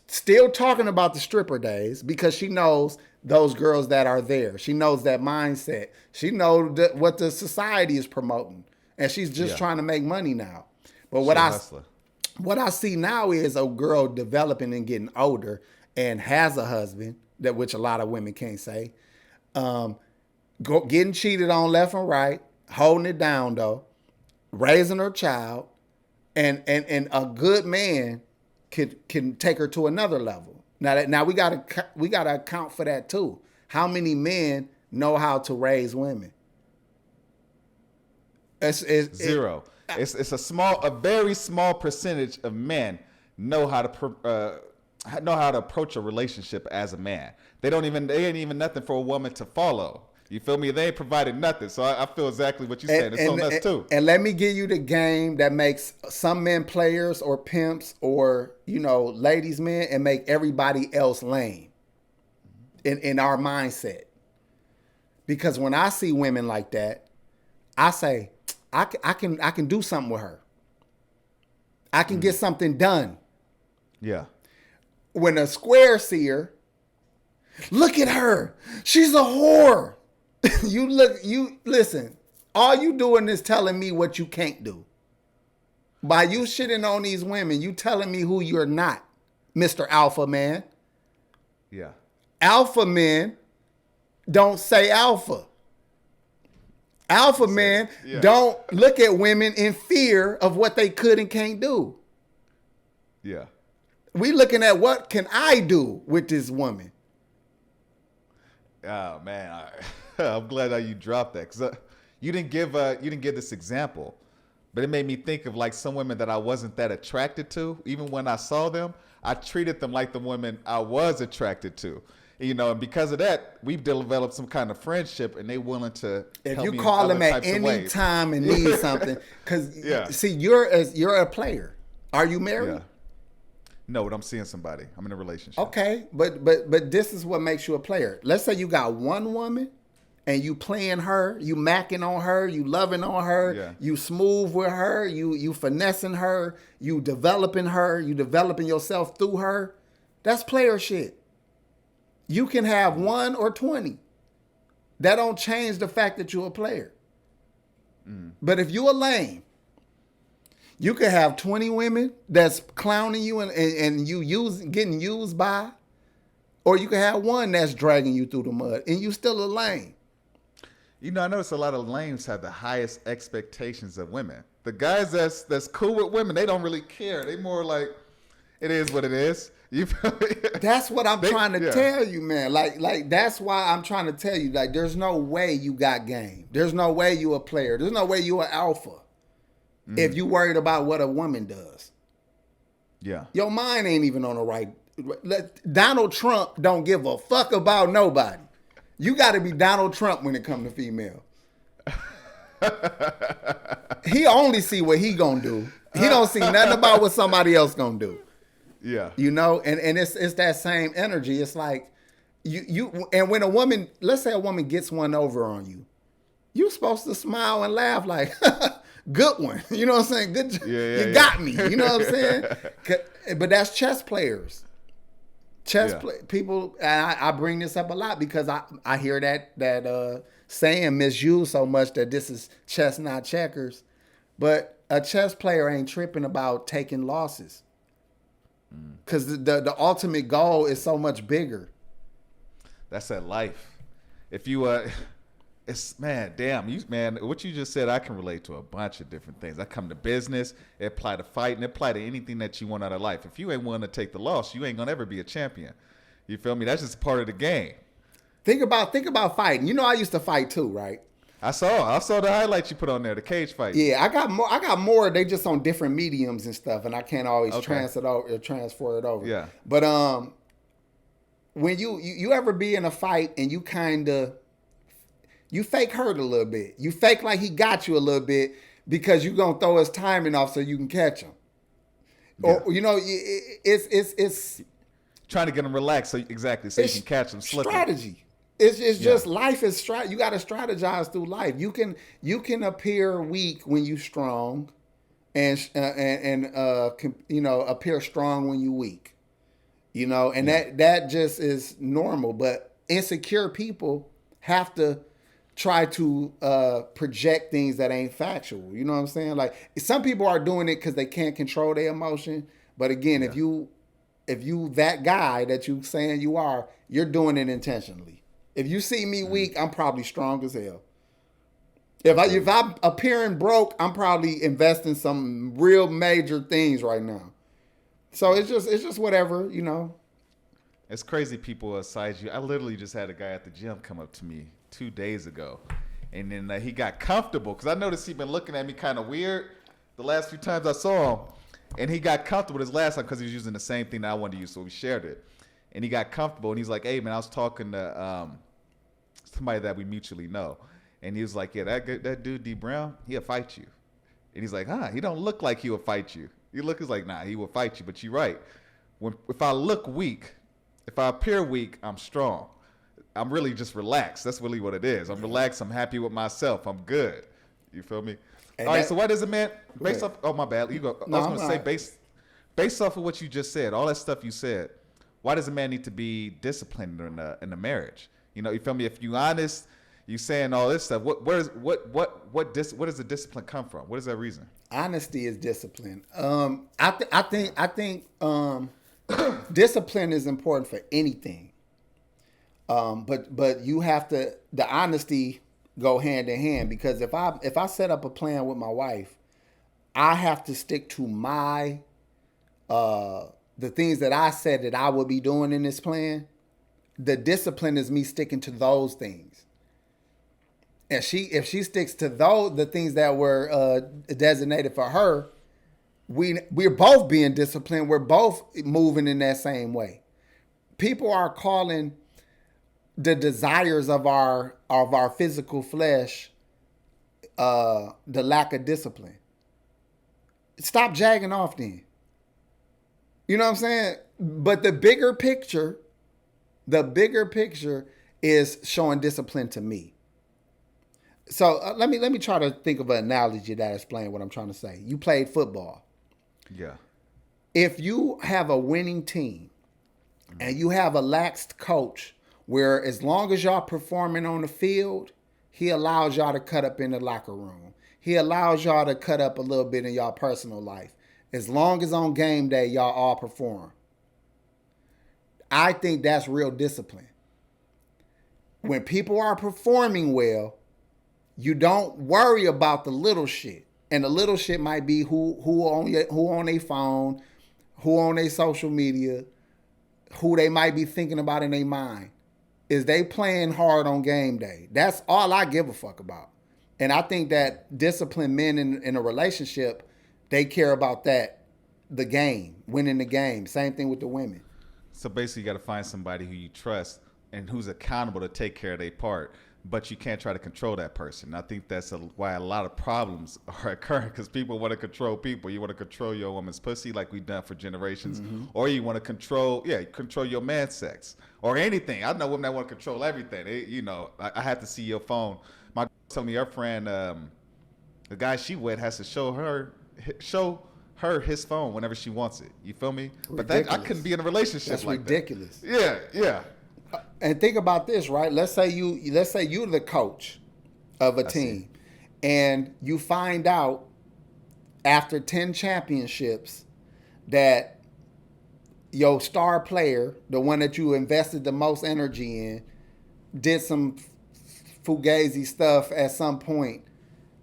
still talking about the stripper days because she knows those girls that are there. She knows that mindset. She knows what the society is promoting. And she's just trying to make money now. But what I see now is a girl developing and getting older and has a husband, that which a lot of women can't say, getting cheated on left and right, holding it down though, raising her child, and a good man can take her to another level. Now we gotta account for that too. How many men know how to raise women? It's zero. It's a very small percentage of men know how to approach a relationship as a man. They ain't even nothing for a woman to follow. You feel me? They ain't provided nothing. So I feel exactly what you said. It's on us too. And let me give you the game that makes some men players or pimps or, ladies men and make everybody else lame in our mindset. Because when I see women like that, I say, I can do something with her. I can get something done. Yeah. When a square see her, look at her. She's a whore. You listen, all you doing is telling me what you can't do. By you shitting on these women, you telling me who you're not, Mr. Alpha Man. Yeah. Alpha men don't say alpha. Alpha men don't look at women in fear of what they could and can't do. Yeah. We looking at what can I do with this woman. Oh man, I'm glad that you dropped that because you didn't give this example, but it made me think of like some women that I wasn't that attracted to. Even when I saw them, I treated them like the women I was attracted to. And because of that, we've developed some kind of friendship, and they willing to. If help you me in call other them at types of any ways. time and need something, because see, you're a player. Are you married? Yeah. No, but I'm seeing somebody. I'm in a relationship. Okay, but this is what makes you a player. Let's say you got one woman and you playing her, you macking on her, you loving on her, you smooth with her, you finessing her, you developing yourself through her. That's player shit. You can have 1 or 20. That don't change the fact that you're a player. But if you a lame, you could have 20 women that's clowning you and you getting used by, or you could have one that's dragging you through the mud and you still a lame. I notice a lot of lames have the highest expectations of women. The guys that's cool with women, they don't really care. They more like, it is what it is. You feel me? That's what I'm trying to tell you, man. Like that's why I'm trying to tell you, like, there's no way you got game. There's no way you a player. There's no way you an alpha. If you worried about what a woman does. Yeah. Your mind ain't even on the right. Donald Trump don't give a fuck about nobody. You got to be Donald Trump when it comes to female. He only see what he gonna do. He don't see nothing about what somebody else gonna do. Yeah. And it's that same energy. It's like you and when a woman, let's say a woman gets one over on you, you're supposed to smile and laugh like, Good one. You know what I'm saying? Good. You got me. You know what I'm saying? But that's chess players. People, and I bring this up a lot because I hear that saying misused so much that this is chess, not checkers. But a chess player ain't tripping about taking losses because the ultimate goal is so much bigger. That's that life. If you it's man, what you just said, I can relate to a bunch of different things. I come to business, it apply to fighting, it apply to anything that you want out of life. If you ain't willing to take the loss, you ain't gonna ever be a champion. You feel me? That's just part of the game. Think about fighting. You know, I used to fight too, right? I saw the highlights you put on there, the cage fight. Yeah, I got more. They just on different mediums and stuff, and I can't always transfer it over. Yeah. But when you ever be in a fight and you you fake hurt a little bit. You fake like he got you a little bit because you gonna throw his timing off so you can catch him. Yeah. Or you know, it's trying to get him relaxed so you can catch him slipping. Strategy. It's just life is you got to strategize through life. You can appear weak when you strong, and appear strong when you weak. You know, and that just is normal. But insecure people have to try to project things that ain't factual. You know what I'm saying? Like some people are doing it because they can't control their emotion. But again, if you that guy that you saying you are, you're doing it intentionally. If you see me weak, I'm probably strong as hell. If I'm appearing broke, I'm probably investing some real major things right now. So it's just whatever, you know. It's crazy people size you. I literally just had a guy at the gym come up to me 2 days ago, and then he got comfortable because I noticed he'd been looking at me kind of weird the last few times I saw him, and he got comfortable this last time because he was using the same thing that I wanted to use, so we shared it. And he got comfortable, and he's like, "Hey, man, I was talking to somebody that we mutually know," and he was like, "Yeah, that dude D Brown, he'll fight you." And he's like, he don't look like he will fight you. He's like, nah, he will fight you. But you're right. If I look weak, if I appear weak, I'm strong. I'm really just relaxed. That's really what it is. I'm relaxed. I'm happy with myself. I'm good. You feel me? And all right. So why does a man based off? Oh my bad. You go. I was going to say based off of what you just said, all that stuff you said. Why does a man need to be disciplined in a marriage? You know, you feel me? If you honest, you saying all this stuff. What does the discipline come from? What is that reason? Honesty is discipline. I think discipline is important for anything. But you have to the honesty go hand in hand because if I set up a plan with my wife, I have to stick to my the things that I said that I would be doing in this plan. The discipline is me sticking to those things. And if she sticks to the things that were designated for her, we're both being disciplined. We're both moving in that same way. People are calling the desires of our physical flesh the lack of discipline. Stop jagging off then. You know what I'm saying? But the bigger picture is showing discipline to me. So let me try to think of an analogy that explains what I'm trying to say. You played football. Yeah. If you have a winning team and you have a laxed coach where as long as y'all performing on the field, he allows y'all to cut up in the locker room. He allows y'all to cut up a little bit in y'all personal life. As long as on game day, y'all all perform. I think that's real discipline. When people are performing well, you don't worry about the little shit. And the little shit might be who on their phone, who on their social media, who they might be thinking about in their mind. Is they playing hard on game day? That's all I give a fuck about. And I think that disciplined men in a relationship, they care about that, the game, winning the game. Same thing with the women. So basically, you got to find somebody who you trust and who's accountable to take care of their part. But you can't try to control that person. I think that's why a lot of problems are occurring because people want to control people. You want to control your woman's pussy like we've done for generations. Mm-hmm. Or you want to control your man's sex or anything. I know women that want to control everything. I have to see your phone. My told me her friend The guy she with has to show her his phone whenever she wants it. You feel me? But that I couldn't be in a relationship That's like ridiculous. that. Yeah. And think about this, right? Let's say you're the coach of a team, and you find out after 10 championships that your star player, the one that you invested the most energy in, did some fugazi stuff at some point,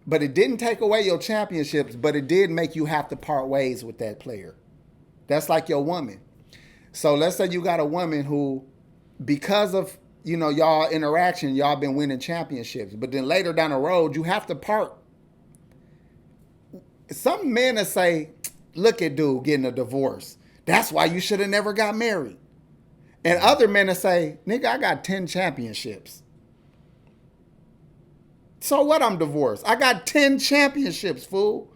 but it didn't take away your championships, but it did make you have to part ways with that player. That's like your woman. So let's say you got a woman who, because of, y'all interaction, y'all been winning championships, but then later down the road, you have to part. Some men that say, look at dude getting a divorce. That's why you should have never got married. And other men that say, nigga, I got 10 championships. So what, I'm divorced? I got 10 championships, fool.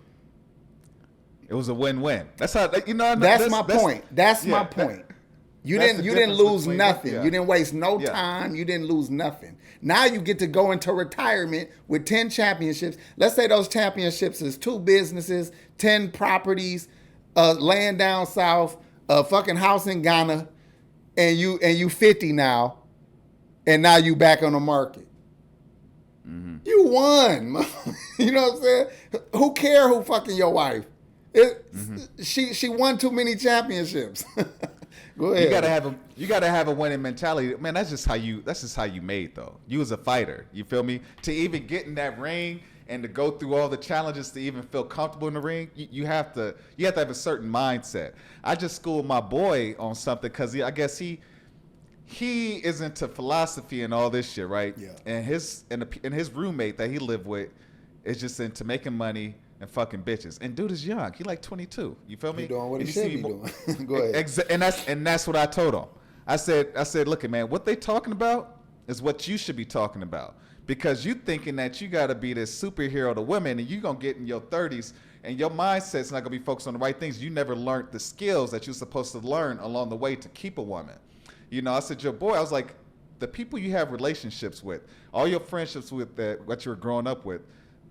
It was a win-win. That's how, That's my point. That's my point. You didn't lose nothing. You didn't waste no time. You didn't lose nothing. Now you get to go into retirement with 10 championships. Let's say those championships is 2 businesses, 10 properties, land down south, a fucking house in Ghana, and you 50 now, and now you back on the market. Mm-hmm. You won. You know what I'm saying? Who care who fucking your wife? She won too many championships. Go ahead. You gotta have a winning mentality, man. That's just how you made though. You was a fighter. You feel me? To even get in that ring and to go through all the challenges to even feel comfortable in the ring, you have to have a certain mindset. I just schooled my boy on something because I guess he is into philosophy and all this shit, right? Yeah. And his roommate that he lived with is just into making money and fucking bitches. And dude is young. He like 22. You feel me? He doing what he should be doing. Go ahead. And that's what I told him. I said, look, man, what they talking about is what you should be talking about. Because you thinking that you got to be this superhero to women, and you going to get in your 30s, and your mindset's not going to be focused on the right things. You never learned the skills that you're supposed to learn along the way to keep a woman. I said, your boy, I was like, the people you have relationships with, all your friendships with what you were growing up with,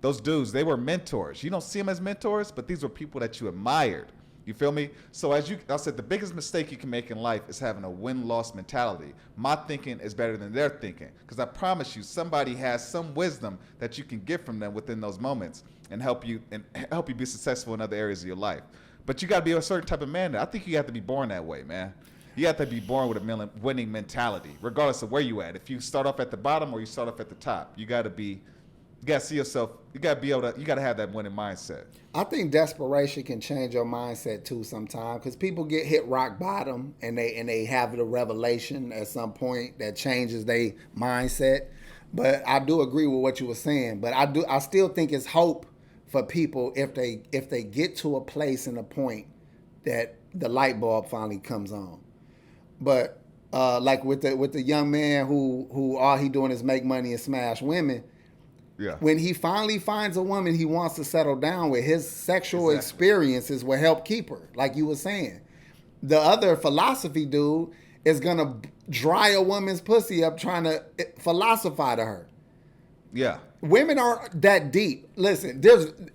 those dudes, they were mentors. You don't see them as mentors, but these were people that you admired. You feel me? So I said, the biggest mistake you can make in life is having a win-loss mentality. My thinking is better than their thinking. Because I promise you, somebody has some wisdom that you can get from them within those moments and help you be successful in other areas of your life. But you got to be a certain type of man. I think you have to be born that way, man. You have to be born with a winning mentality, regardless of where you at. If you start off at the bottom or you start off at the top, you got to see yourself. You got to have that winning mindset. I think desperation can change your mindset too sometimes, because people get hit rock bottom and they have the revelation at some point that changes their mindset. But I do agree with what you were saying. But I still think it's hope for people if they get to a place and a point that the light bulb finally comes on. But like with the young man who all he doing is make money and smash women. Yeah. When he finally finds a woman he wants to settle down with, his sexual experiences will help keep her, like you were saying. The other philosophy dude is going to dry a woman's pussy up trying to philosophize to her. Yeah. Women aren't that deep. Listen,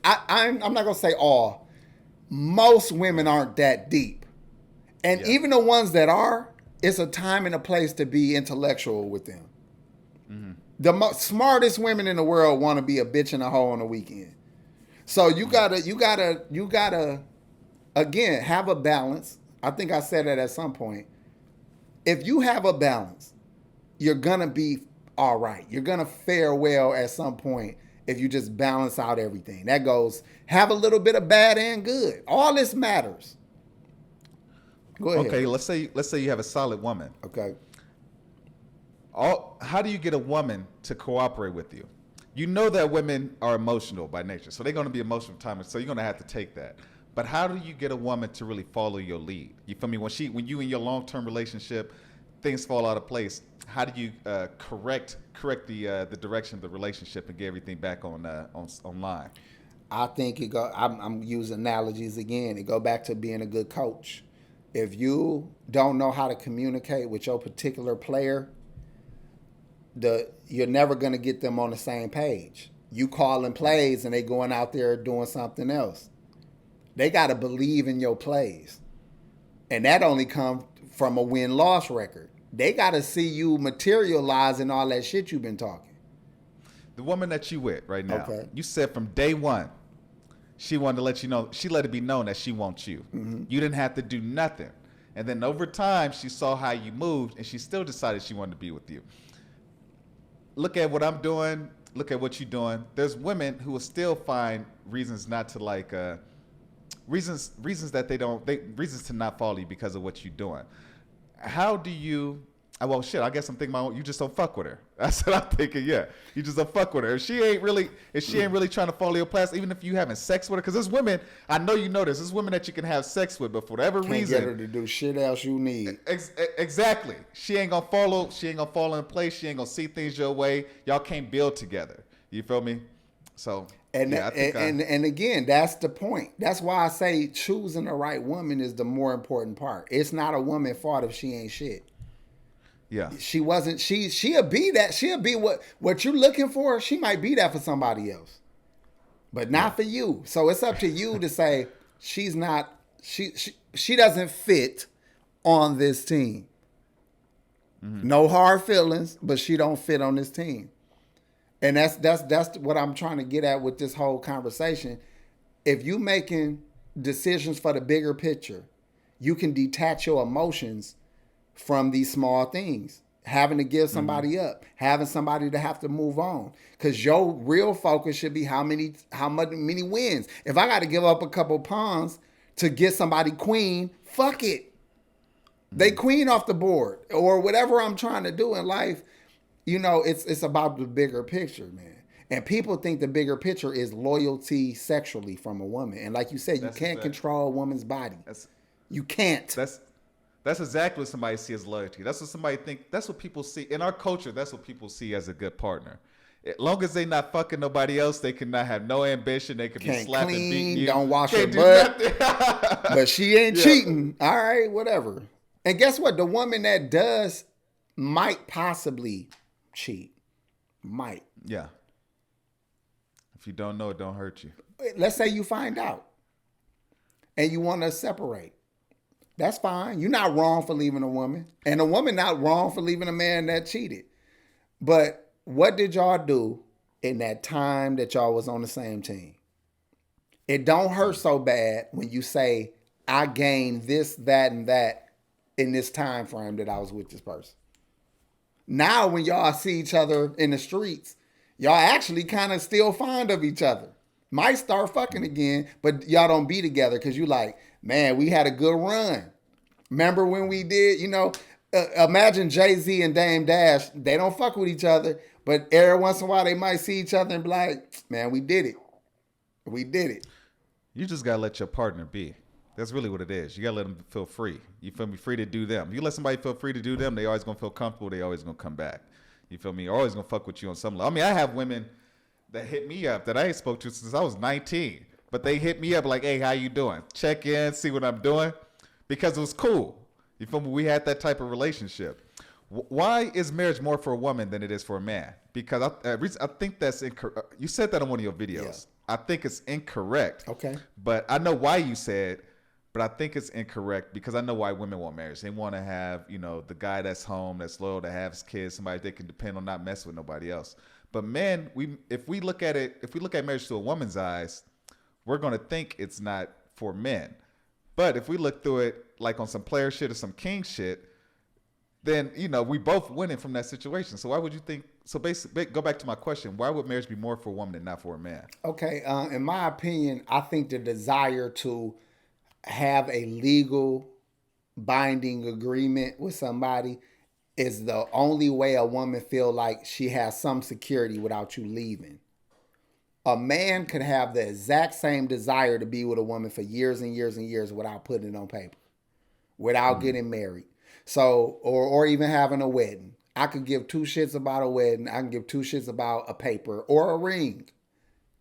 I'm not going to say all. Most women aren't that deep. And even the ones that are, it's a time and a place to be intellectual with them. Mm-hmm. The smartest women in the world want to be a bitch and a hoe on the weekend. So you gotta again have a balance. I think I said that at some point. If you have a balance, you're gonna be all right. You're gonna fare well at some point if you just balance out everything. That goes, have a little bit of bad and good. All this matters. Go ahead. Okay, let's say you have a solid woman. Okay. How do you get a woman to cooperate with you? You know that women are emotional by nature, so they're going to be emotional timers, so you're going to have to take that. But how do you get a woman to really follow your lead? You feel me? When you in your long-term relationship, things fall out of place. How do you correct the direction of the relationship and get everything back online? I think I'm using analogies again. It go back to being a good coach. If you don't know how to communicate with your particular player, you're never going to get them on the same page. You calling plays and they going out there doing something else. They got to believe in your plays. And that only comes from a win-loss record. They got to see you materializing all that shit you've been talking. The woman that you with right now, Okay. you said from day one, she wanted to let you know, she let it be known that she wants you. Mm-hmm. You didn't have to do nothing. And then over time, she saw how you moved, and she still decided she wanted to be with you. Look at what I'm doing. Look at what you're doing. There's women who will still find reasons not to like, reasons that reasons to not follow you because of what you're doing. How do you? Well, shit. I guess I'm thinking about you just don't fuck with her. That's what I'm thinking. Yeah, you just don't fuck with her. If she ain't really trying to follow your plans, even if you having sex with her, because there's women. I know you know this. There's women that you can have sex with, but for whatever reason, Can't get her to do shit else you need. Exactly. She ain't gonna follow. She ain't gonna fall in place. She ain't gonna see things your way. Y'all can't build together. You feel me? So. And yeah, and again, that's the point. That's why I say choosing the right woman is the more important part. It's not a woman's fault if she ain't shit. Yeah. She wasn't. She'll be that. She'll be what you're looking for. She might be that for somebody else, but not for you. So it's up to you to say she's not. She doesn't fit on this team. Mm-hmm. No hard feelings, but she don't fit on this team. And that's what I'm trying to get at with this whole conversation. If you making decisions for the bigger picture, you can detach your emotions from these small things. Having to give somebody up, having somebody to have to move on. Because your real focus should be how many wins. If I got to give up a couple pawns to get somebody queen, fuck it. They queen off the board. Or whatever I'm trying to do in life. You know, it's about the bigger picture, man. And people think the bigger picture is loyalty sexually from a woman. And like you said, you can't control a woman's body. You can't. That's exactly what somebody sees as loyalty. That's what somebody think. That's what people see in our culture. That's what people see as a good partner. As long as they not fucking nobody else, they cannot have no ambition. They can be slapping, beating you. Don't wash her butt. But she ain't cheating. All right, whatever. And guess what? The woman that does might possibly cheat. Might. Yeah. If you don't know, it don't hurt you. Let's say you find out and you want to separate. That's fine. You're not wrong for leaving a woman. And a woman not wrong for leaving a man that cheated. But what did y'all do in that time that y'all was on the same team? It don't hurt so bad when you say, I gained this, that, and that in this time frame that I was with this person. Now when y'all see each other in the streets, y'all actually kind of still fond of each other. Might start fucking again, but y'all don't be together because you like, man, we had a good run. Remember when we did, imagine Jay-Z and Dame Dash, they don't fuck with each other, but every once in a while they might see each other and be like, man, we did it. We did it. You just got to let your partner be. That's really what it is. You got to let them feel free. You feel me? Free to do them. You let somebody feel free to do them, they always going to feel comfortable. They always going to come back. You feel me? They're always going to fuck with you on some level. I mean, I have women that hit me up that I ain't spoke to since I was 19. But they hit me up like, hey, how you doing? Check in, see what I'm doing. Because it was cool. You feel me? We had that type of relationship. Why is marriage more for a woman than it is for a man? Because I think that's incorrect. You said that on one of your videos. Yeah. I think it's incorrect. Okay. But I know why you said, but I think it's incorrect because I know why women want marriage. They want to have, the guy that's home, that's loyal, to have his kids, somebody they can depend on, not mess with nobody else. But men, if we look at marriage through a woman's eyes, we're going to think it's not for men. But if we look through it like on some player shit or some king shit, then, we both winning from that situation. So why would you think, so basically, go back to my question, why would marriage be more for a woman than not for a man? Okay, in my opinion, I think the desire to have a legal binding agreement with somebody is the only way a woman feel like she has some security without you leaving. A man could have the exact same desire to be with a woman for years and years and years without putting it on paper, without getting married. So, or even having a wedding. I could give two shits about a wedding. I can give two shits about a paper or a ring.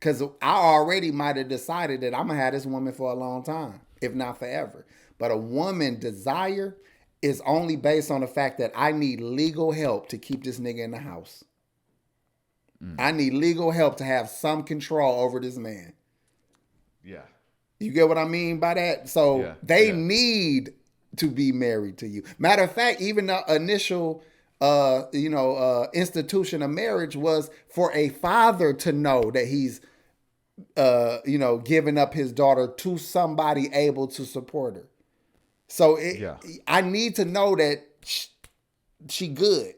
Because I already might have decided that I'm going to have this woman for a long time, if not forever. But a woman desire is only based on the fact that I need legal help to keep this nigga in the house. I need legal help to have some control over this man. Yeah. You get what I mean by that? So they need to be married to you. Matter of fact, even the initial institution of marriage was for a father to know that he's giving up his daughter to somebody able to support her. So I need to know that she good.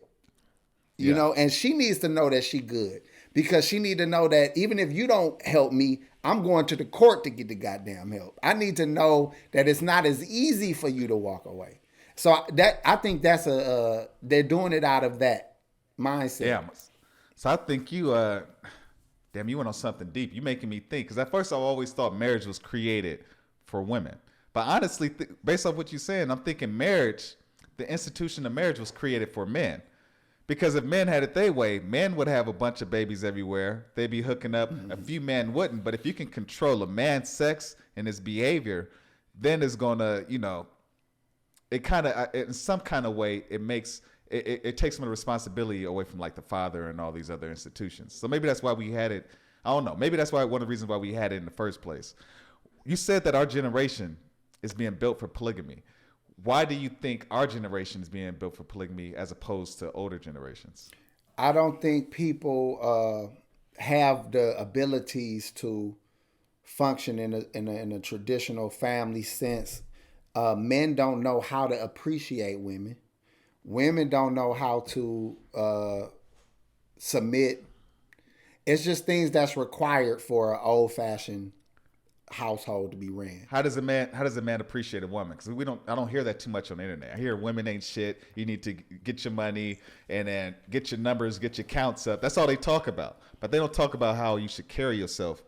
You know, and she needs to know that she good, because she need to know that even if you don't help me, I'm going to the court to get the goddamn help. I need to know that it's not as easy for you to walk away. So I think that's they're doing it out of that mindset. Yeah. So I think you you went on something deep. You making me think, because at first I always thought marriage was created for women, but honestly, based off what you're saying, I'm thinking marriage, the institution of marriage, was created for men. Because if men had it their way, men would have a bunch of babies everywhere. They'd be hooking up. A few men wouldn't. But if you can control a man's sex and his behavior, then it's going to, it kind of, in some kind of way, it takes some of the responsibility away from like the father and all these other institutions. So maybe that's why we had it. I don't know. Maybe that's why one of the reasons why we had it in the first place. You said that our generation is being built for polygamy. Why do you think our generation is being built for polygamy as opposed to older generations? I don't think people have the abilities to function in a traditional family sense. Men don't know how to appreciate women. Women don't know how to submit. It's just things that's required for an old-fashioned household to be ran. How does a man appreciate a woman? Because I don't hear that too much on the internet. I hear women ain't shit. You need to get your money and then get your numbers, get your counts up. That's all they talk about. But they don't talk about how you should carry yourself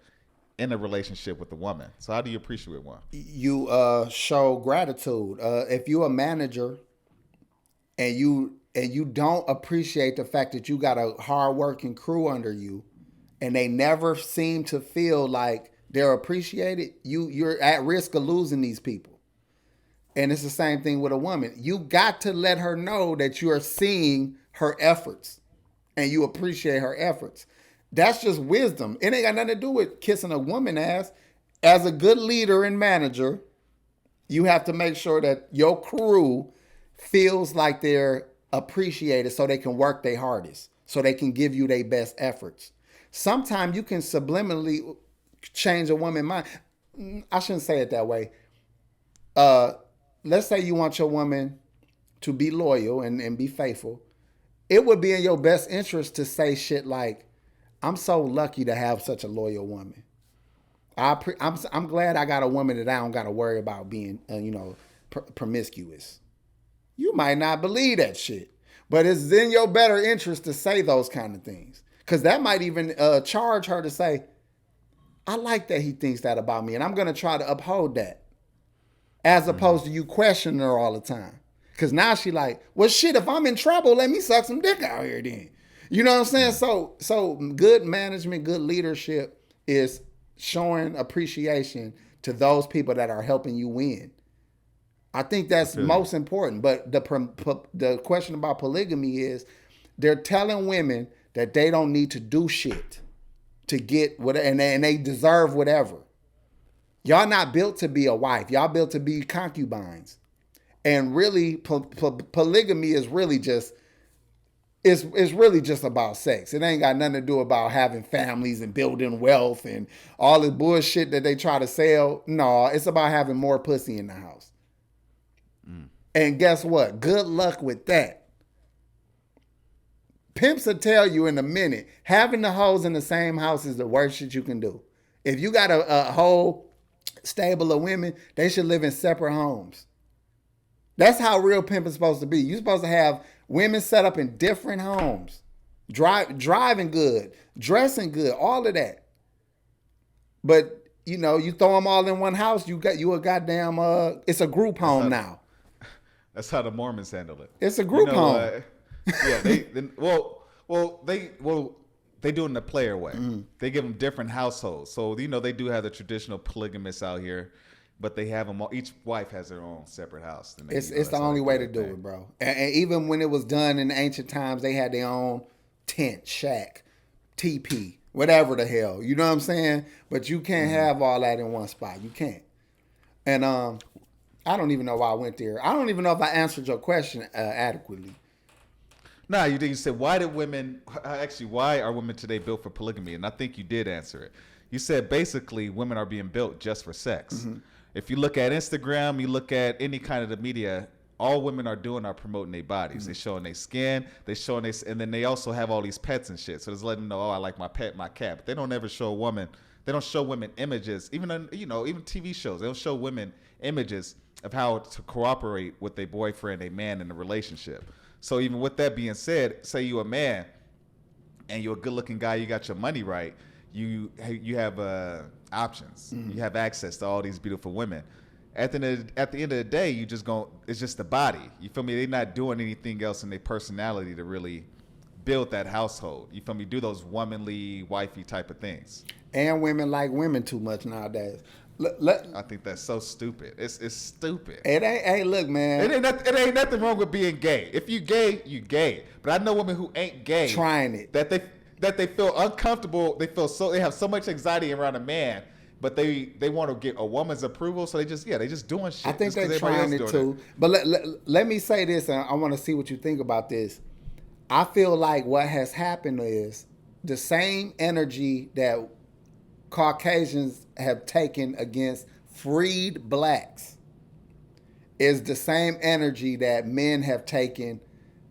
in a relationship with a woman. So how do you appreciate one? You show gratitude. If you're a manager and you don't appreciate the fact that you got a hardworking crew under you, and they never seem to feel like they're appreciated, you're at risk of losing these people. And it's the same thing with a woman. You got to let her know that you are seeing her efforts and you appreciate her efforts. That's just wisdom. It ain't got nothing to do with kissing a woman ass. As a good leader and manager, you have to make sure that your crew feels like they're appreciated so they can work their hardest, so they can give you their best efforts. Sometimes you can subliminally change a woman's mind. I shouldn't say it that way. Let's say you want your woman to be loyal and be faithful. It would be in your best interest to say shit like, I'm so lucky to have such a loyal woman. I'm glad I got a woman that I don't got to worry about being, promiscuous. You might not believe that shit, but it's in your better interest to say those kind of things. Because that might even charge her to say, I like that he thinks that about me, and I'm going to try to uphold that. As opposed to you questioning her all the time. Because now she like, well, shit, if I'm in trouble, let me suck some dick out here then. You know what I'm saying? So good management, good leadership is showing appreciation to those people that are helping you win. I think that's most important. But the question about polygamy is they're telling women that they don't need to do shit to get whatever, and they deserve whatever. Y'all not built to be a wife. Y'all built to be concubines. And really, polygamy is really just, it's really just about sex. It ain't got nothing to do about having families and building wealth and all the bullshit that they try to sell. No, it's about having more pussy in the house. And guess what? Good luck with that. Pimps will tell you in a minute, having the hoes in the same house is the worst shit you can do. If you got a whole stable of women, they should live in separate homes. That's how real pimp is supposed to be. You're supposed to have women set up in different homes, driving good, dressing good, all of that. But you throw them all in one house, you a goddamn it's a group home now. That's how the Mormons handle it. It's a group home. Yeah, they do it in a player way. They give them different households. So they do have the traditional polygamists out here, but they have them all. Each wife has their own separate house. It's the only way to do it, bro. And even when it was done in ancient times, they had their own tent, shack, TP, whatever the hell. You know what I'm saying? But you can't have all that in one spot. You can't. And I don't even know why I went there. I don't even know if I answered your question adequately. No, you did. You said, why are women today built for polygamy? And I think you did answer it. You said basically women are being built just for sex. Mm-hmm. If you look at Instagram, you look at any kind of the media, all women are doing are promoting their bodies. Mm-hmm. They showing their skin, and then they also have all these pets and shit. So it's letting them know, oh, I like my pet, my cat. But they don't ever show a woman. They don't show women images, even TV shows. They don't show women images of how to cooperate with their boyfriend, a man in a relationship. So even with that being said, say you a man and you're a good-looking guy, you got your money right, you have options. Mm-hmm. You have access to all these beautiful women. At the end of the day, it's just the body. You feel me? They're not doing anything else in their personality to really build that household. You feel me? Do those womanly, wifey type of things. And women like women too much nowadays. I think that's so stupid. It's stupid. It ain't. Hey, look, man. It ain't nothing wrong with being gay. If you gay, you gay. But I know women who ain't gay trying it that they feel uncomfortable. They have so much anxiety around a man, but they want to get a woman's approval. So they just doing shit. I think they're trying it too. But let me say this, and I want to see what you think about this. I feel like what has happened is the same energy that Caucasians have taken against freed blacks is the same energy that men have taken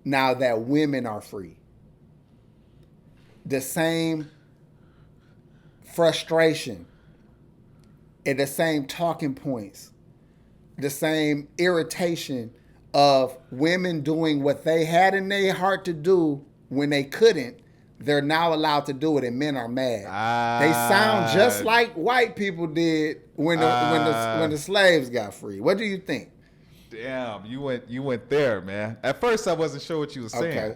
now that women are free. The same frustration and the same talking points, the same irritation of women doing what they had in their heart to do when they couldn't. They're now allowed to do it, and men are mad. They sound just like white people did when the slaves got free. What do you think? Damn, you went there, man. At first, I wasn't sure what you were saying,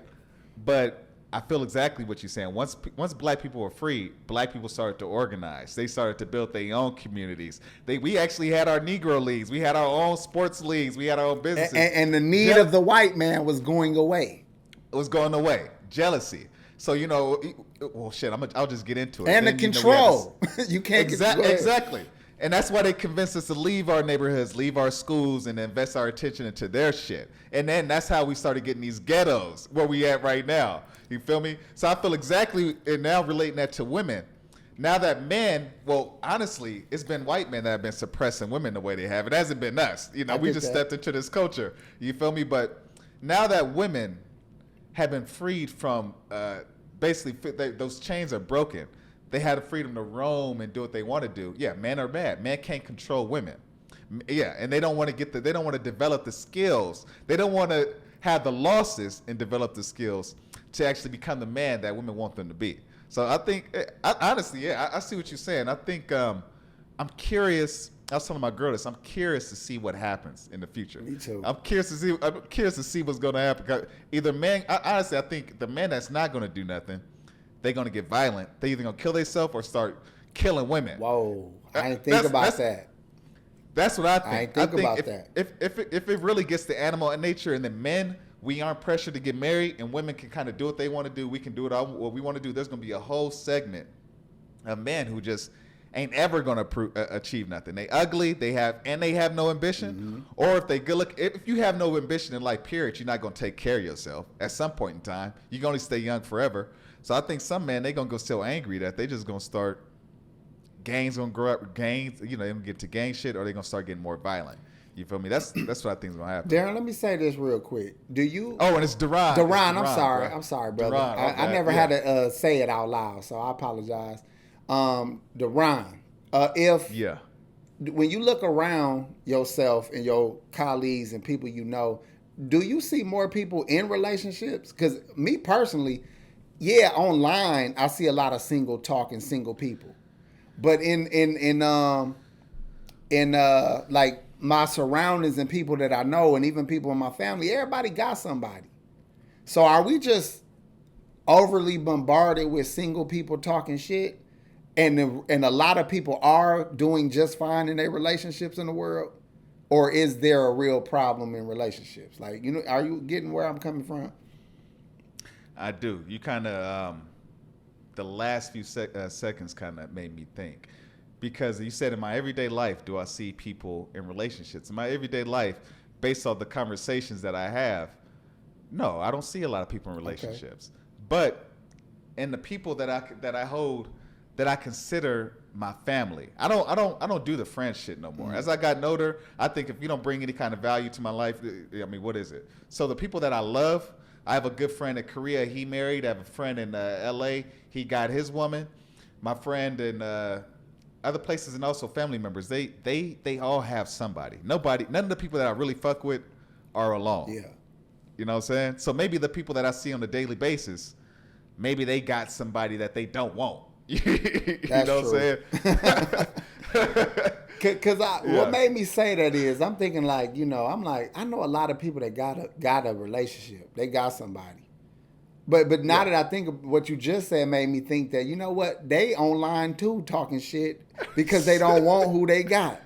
but I feel exactly what you're saying. Once black people were free, black people started to organize. They started to build their own communities. We actually had our Negro leagues. We had our own sports leagues. We had our own businesses. And the need of the white man was going away. It was going away. Jealousy. So, well, shit, I'll just get into it. And the control. You can't Exactly. And that's why they convinced us to leave our neighborhoods, leave our schools, and invest our attention into their shit. And then that's how we started getting these ghettos where we at right now. You feel me? So I feel exactly, and now relating that to women. Now that men, well, honestly, it's been white men that have been suppressing women the way they have. It hasn't been us. We just stepped into this culture. You feel me? But now that women have been freed from, basically, those chains are broken. They had the freedom to roam and do what they want to do. Yeah, men are mad. Men can't control women. Yeah, and they don't want to they don't want to develop the skills. They don't want to have the losses and develop the skills to actually become the man that women want them to be. So I think, honestly, I see what you're saying. I think I'm curious. I was telling my girl this. I'm curious to see what happens in the future. Me too. I'm curious to see what's going to happen. Either men, honestly, I think the man that's not going to do nothing, they're going to get violent. They either going to kill themselves or start killing women. Whoa, I didn't think about that. That's what I think. I didn't think about that. If it really gets to animal in nature, and then men, we aren't pressured to get married, and women can kind of do what they want to do. We can do what we want to do. There's going to be a whole segment of men who just ain't ever going to achieve nothing. They ugly. They have no ambition. Mm-hmm. Or if they good look, if you have no ambition in life, period, you're not going to take care of yourself at some point in time. You can only stay young forever. So I think some men, they're going to go so angry that they just going to start, gangs going to grow up, gangs, they're going to get to gang shit, or they're going to start getting more violent. You feel me? That's what I think is going to happen. Darren, let me say this real quick. Do you... Oh, and it's Duran. Duran, I'm sorry. Bro. I'm sorry, brother. Duran, I never had to say it out loud, so I apologize. Duran, when you look around yourself and your colleagues and people you know, do you see more people in relationships? Because me personally... Yeah, online I see a lot of single talk and single people, but in like my surroundings and people that I know and even people in my family, everybody got somebody. So are we just overly bombarded with single people talking shit, and a lot of people are doing just fine in their relationships in the world, or is there a real problem in relationships? Like, are you getting where I'm coming from? I do. You kind of, the last few seconds kind of made me think. Because you said, in my everyday life, do I see people in relationships? In my everyday life, based on the conversations that I have, no, I don't see a lot of people in relationships. But in the people that I hold, that I consider my family, I don't do the friend shit no more. As I got older, I think if you don't bring any kind of value to my life, I mean, what is it? So the people that I love, I have a good friend in Korea. He married. I have a friend in L.A. He got his woman. My friend in other places, and also family members. They all have somebody. None of the people that I really fuck with are alone. Yeah. You know what I'm saying? So maybe the people that I see on a daily basis, maybe they got somebody that they don't want. You That's know true. what I'm saying? Because what made me say that is I'm thinking like, I'm like, I know a lot of people that got a relationship. They got somebody. But now that I think of what you just said made me think that, you know what, they online too talking shit because they don't want who they got.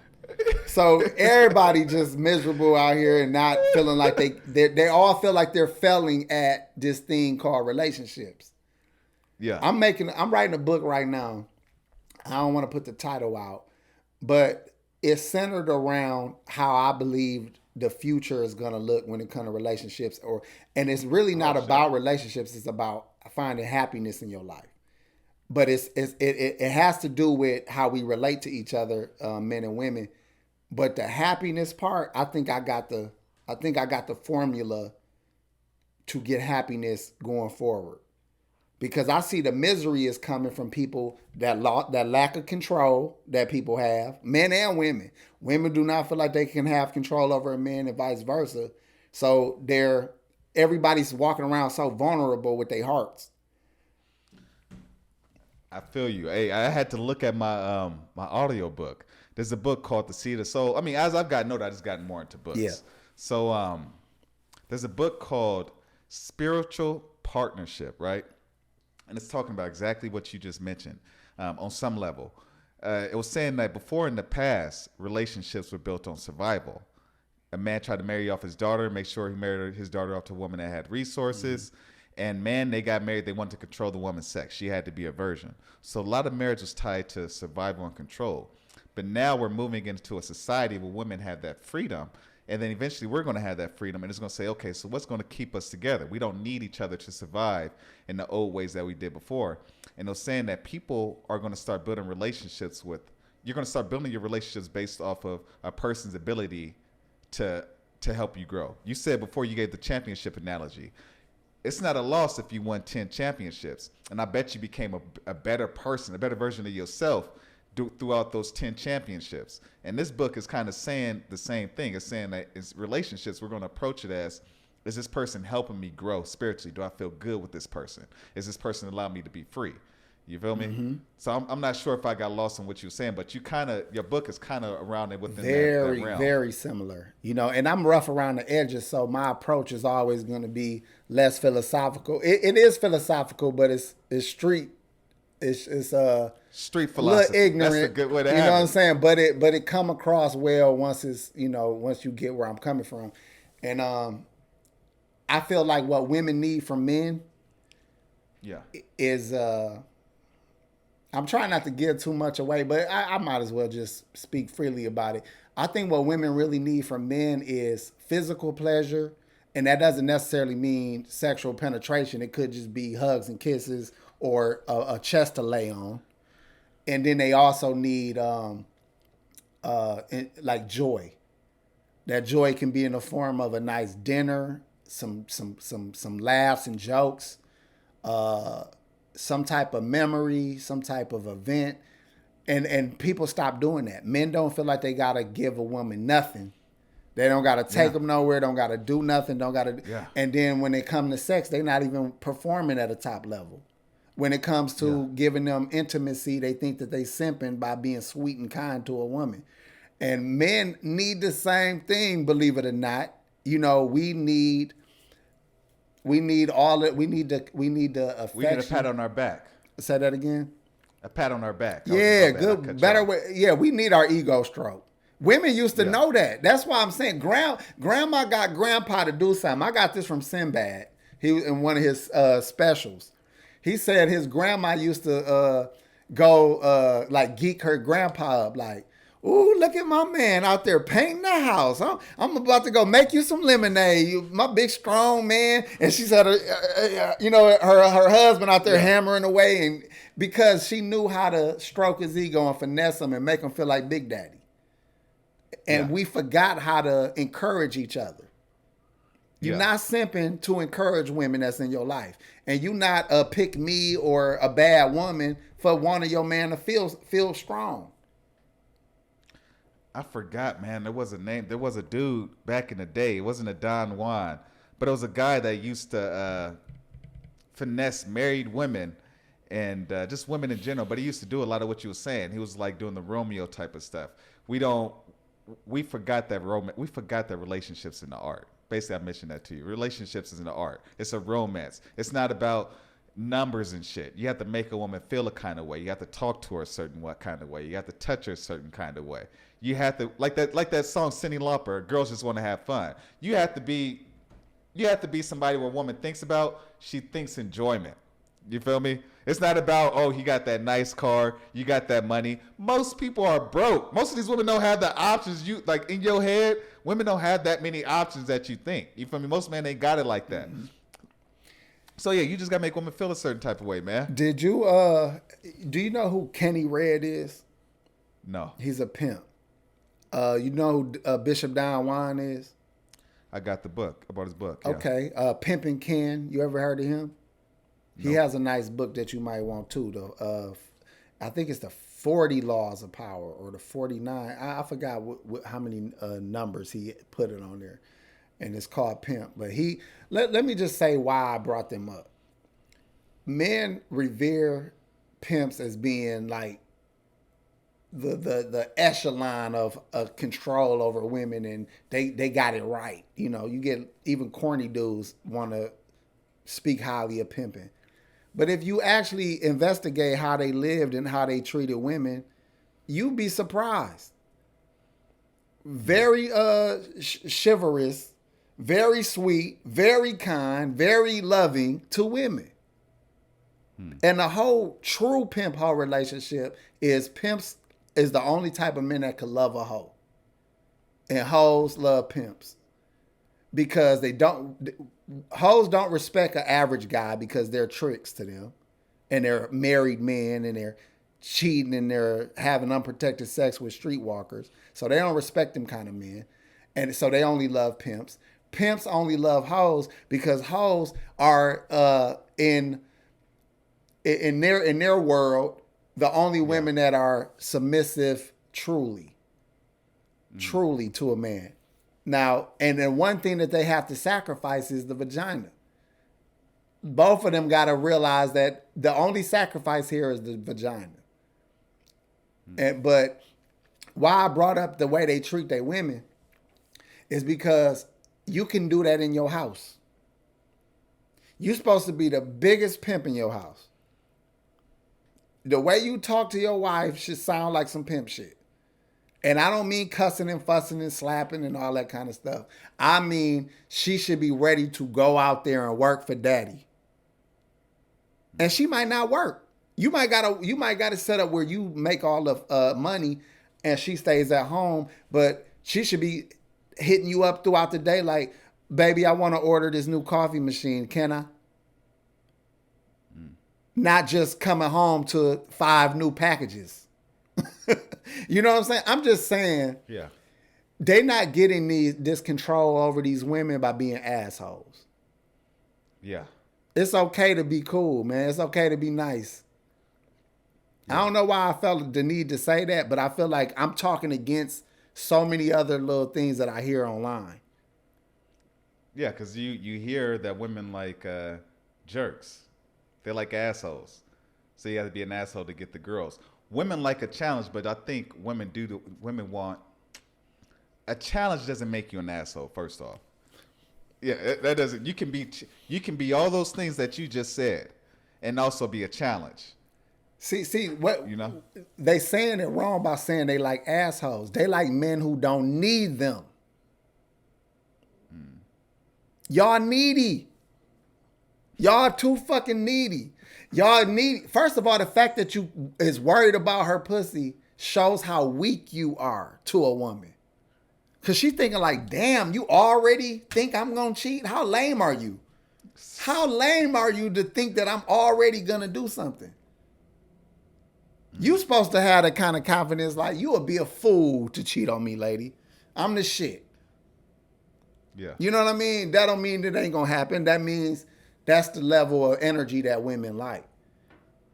So everybody just miserable out here and not feeling like they all feel like they're failing at this thing called relationships. Yeah. I'm writing a book right now. I don't want to put the title out, but it's centered around how I believe the future is going to look when it comes to relationships, and it's really not about relationships. It's about finding happiness in your life. But it has to do with how we relate to each other, men and women. But the happiness part, I think I got the formula to get happiness going forward. Because I see the misery is coming from people that lack of control that people have, men and women. Women do not feel like they can have control over a man and vice versa. So everybody's walking around so vulnerable with their hearts. I feel you. Hey, I had to look at my my audio book. There's a book called The Seed of the Soul. I mean, as I've gotten older, I just gotten more into books. Yeah. So there's a book called Spiritual Partnership, right? And it's talking about exactly what you just mentioned on some level. It was saying that before in the past, relationships were built on survival. A man tried to marry off his daughter, make sure he married his daughter off to a woman that had resources. And man, they got married, they wanted to control the woman's sex. She had to be a virgin. So a lot of marriage was tied to survival and control. But now we're moving into a society where women have that freedom. And then eventually we're going to have that freedom, and it's going to say, okay, so what's going to keep us together? We don't need each other to survive in the old ways that we did before. And they're saying that people are going to start building relationships you're going to start building your relationships based off of a person's ability to help you grow. You said before, you gave the championship analogy. It's not a loss if you won 10 championships. And I bet you became a better person, a better version of yourself throughout those 10 championships. And this book is kind of saying the same thing. It's saying that in relationships, we're going to approach it as, is this person helping me grow spiritually? Do I feel good with this person? Is this person allowing me to be free? You feel me? Mm-hmm. So I'm not sure if I got lost in what you were saying, but your book is kind of around it within that realm. Very similar. And I'm rough around the edges, so my approach is always going to be less philosophical. It is philosophical, but it's street. It's street philosophy. A little ignorant. That's a good way to have it. You know what I'm saying? But it come across well once you get where I'm coming from. And I feel like what women need from men is I'm trying not to give too much away, but I might as well just speak freely about it. I think what women really need from men is physical pleasure, and that doesn't necessarily mean sexual penetration. It could just be hugs and kisses or a chest to lay on. And then they also need like joy. That joy can be in the form of a nice dinner, some laughs and jokes, some type of memory, some type of event. And people stop doing that. Men don't feel like they gotta give a woman nothing. They don't gotta take them nowhere. Don't gotta do nothing. And then when they come to sex, they're not even performing at a top level. When it comes to giving them intimacy, they think that they simping by being sweet and kind to a woman. And men need the same thing, believe it or not. We need all it. We need the affection. We need a pat on our back. Say that again. A pat on our back. Yeah, good. Better way. Yeah, we need our ego stroke. Women used to know that. That's why I'm saying grandma got grandpa to do something. I got this from Sinbad. He was in one of his specials. He said his grandma used to go like geek her grandpa up, like, "Ooh, look at my man out there painting the house. I'm about to go make you some lemonade, my big strong man." And she said, her husband out there hammering away, and because she knew how to stroke his ego and finesse him and make him feel like Big Daddy. And we forgot how to encourage each other. You're not simping to encourage women that's in your life. And you not a pick me or a bad woman for wanting your man to feel strong. I forgot, man. There was a name. There was a dude back in the day. It wasn't a Don Juan, but it was a guy that used to finesse married women and just women in general. But he used to do a lot of what you were saying. He was like doing the Romeo type of stuff. We forgot that we forgot that relationships in the art. Basically, I mentioned that to you. Relationships is in the art. It's a romance. It's not about numbers and shit. You have to make a woman feel a kind of way. You have to talk to her a certain kind of way. You have to touch her a certain kind of way. You have to like that song Cyndi Lauper, Girls Just Want to Have Fun. You have to be somebody where a woman thinks about, she thinks enjoyment. You feel me? It's not about, oh, he got that nice car, you got that money. Most people are broke. Most of these women don't have the options you like in your head. Women don't have that many options that you think. You feel me? Most men ain't got it like that. So yeah, you just gotta make women feel a certain type of way, man. Did you do you know who Kenny Red is? No. He's a pimp. You know who Bishop Don Juan is? I got the book. I bought his book. Yeah. Okay. Pimpin' Ken. You ever heard of him? He has a nice book that you might want too. I think it's the 40 Laws of Power or the 49. I forgot how many numbers he put it on there. And it's called Pimp. But let me just say why I brought them up. Men revere pimps as being like the echelon of control over women, and they got it right. You know, you get even corny dudes want to speak highly of pimping. But if you actually investigate how they lived and how they treated women, you'd be surprised. Very chivalrous, very sweet, very kind, very loving to women. And the whole true pimp hoe relationship is pimps is the only type of men that could love a hoe. And hoes love pimps. Because hoes don't respect an average guy because they're tricks to them. And they're married men and they're cheating and they're having unprotected sex with streetwalkers. So they don't respect them kind of men. And so they only love pimps. Pimps only love hoes because hoes are in their world the only women that are submissive truly to a man. Now, and then one thing that they have to sacrifice is the vagina. Both of them got to realize that the only sacrifice here is the vagina. But why I brought up the way they treat their women is because you can do that in your house. You're supposed to be the biggest pimp in your house. The way you talk to your wife should sound like some pimp shit. And I don't mean cussing and fussing and slapping and all that kind of stuff. I mean, she should be ready to go out there and work for daddy. And she might not work. You might gotta set up where you make all the money and she stays at home, but she should be hitting you up throughout the day like, baby, I want to order this new coffee machine. Can I? Not just coming home to 5 new packages. You know what I'm saying? I'm just saying. Yeah. They not getting this control over these women by being assholes. Yeah. It's okay to be cool, man. It's okay to be nice. Yeah. I don't know why I felt the need to say that, but I feel like I'm talking against so many other little things that I hear online. Yeah, because you hear that women like jerks. They're like assholes. So you have to be an asshole to get the girls. Women like a challenge, but I think women want a challenge. Doesn't make you an asshole. First off, yeah, that doesn't. You can be all those things that you just said, and also be a challenge. See what they saying it wrong by saying they like assholes. They like men who don't need them. Y'all needy. Y'all too fucking needy. Y'all need, first of all, the fact that you is worried about her pussy shows how weak you are to a woman. Cause she's thinking like, damn, you already think I'm gonna cheat? How lame are you? How lame are you to think that I'm already gonna do something? You supposed to have the kind of confidence like, you would be a fool to cheat on me, lady. I'm the shit. Yeah. You know what I mean? That don't mean it ain't gonna happen. That means that's the level of energy that women like.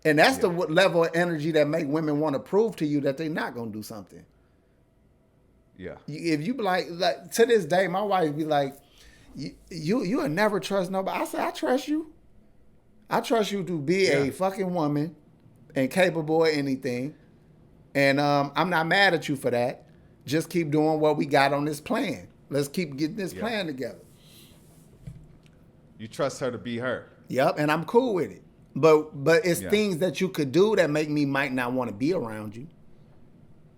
And that's the level of energy that make women want to prove to you that they're not gonna do something. Yeah. If you be like to this day, my wife be like, you would never trust nobody. I say, I trust you. I trust you to be a fucking woman and capable of anything. And I'm not mad at you for that. Just keep doing what we got on this plan. Let's keep getting this plan together. You trust her to be her. Yep, and I'm cool with it. But it's things that you could do that make me might not want to be around you.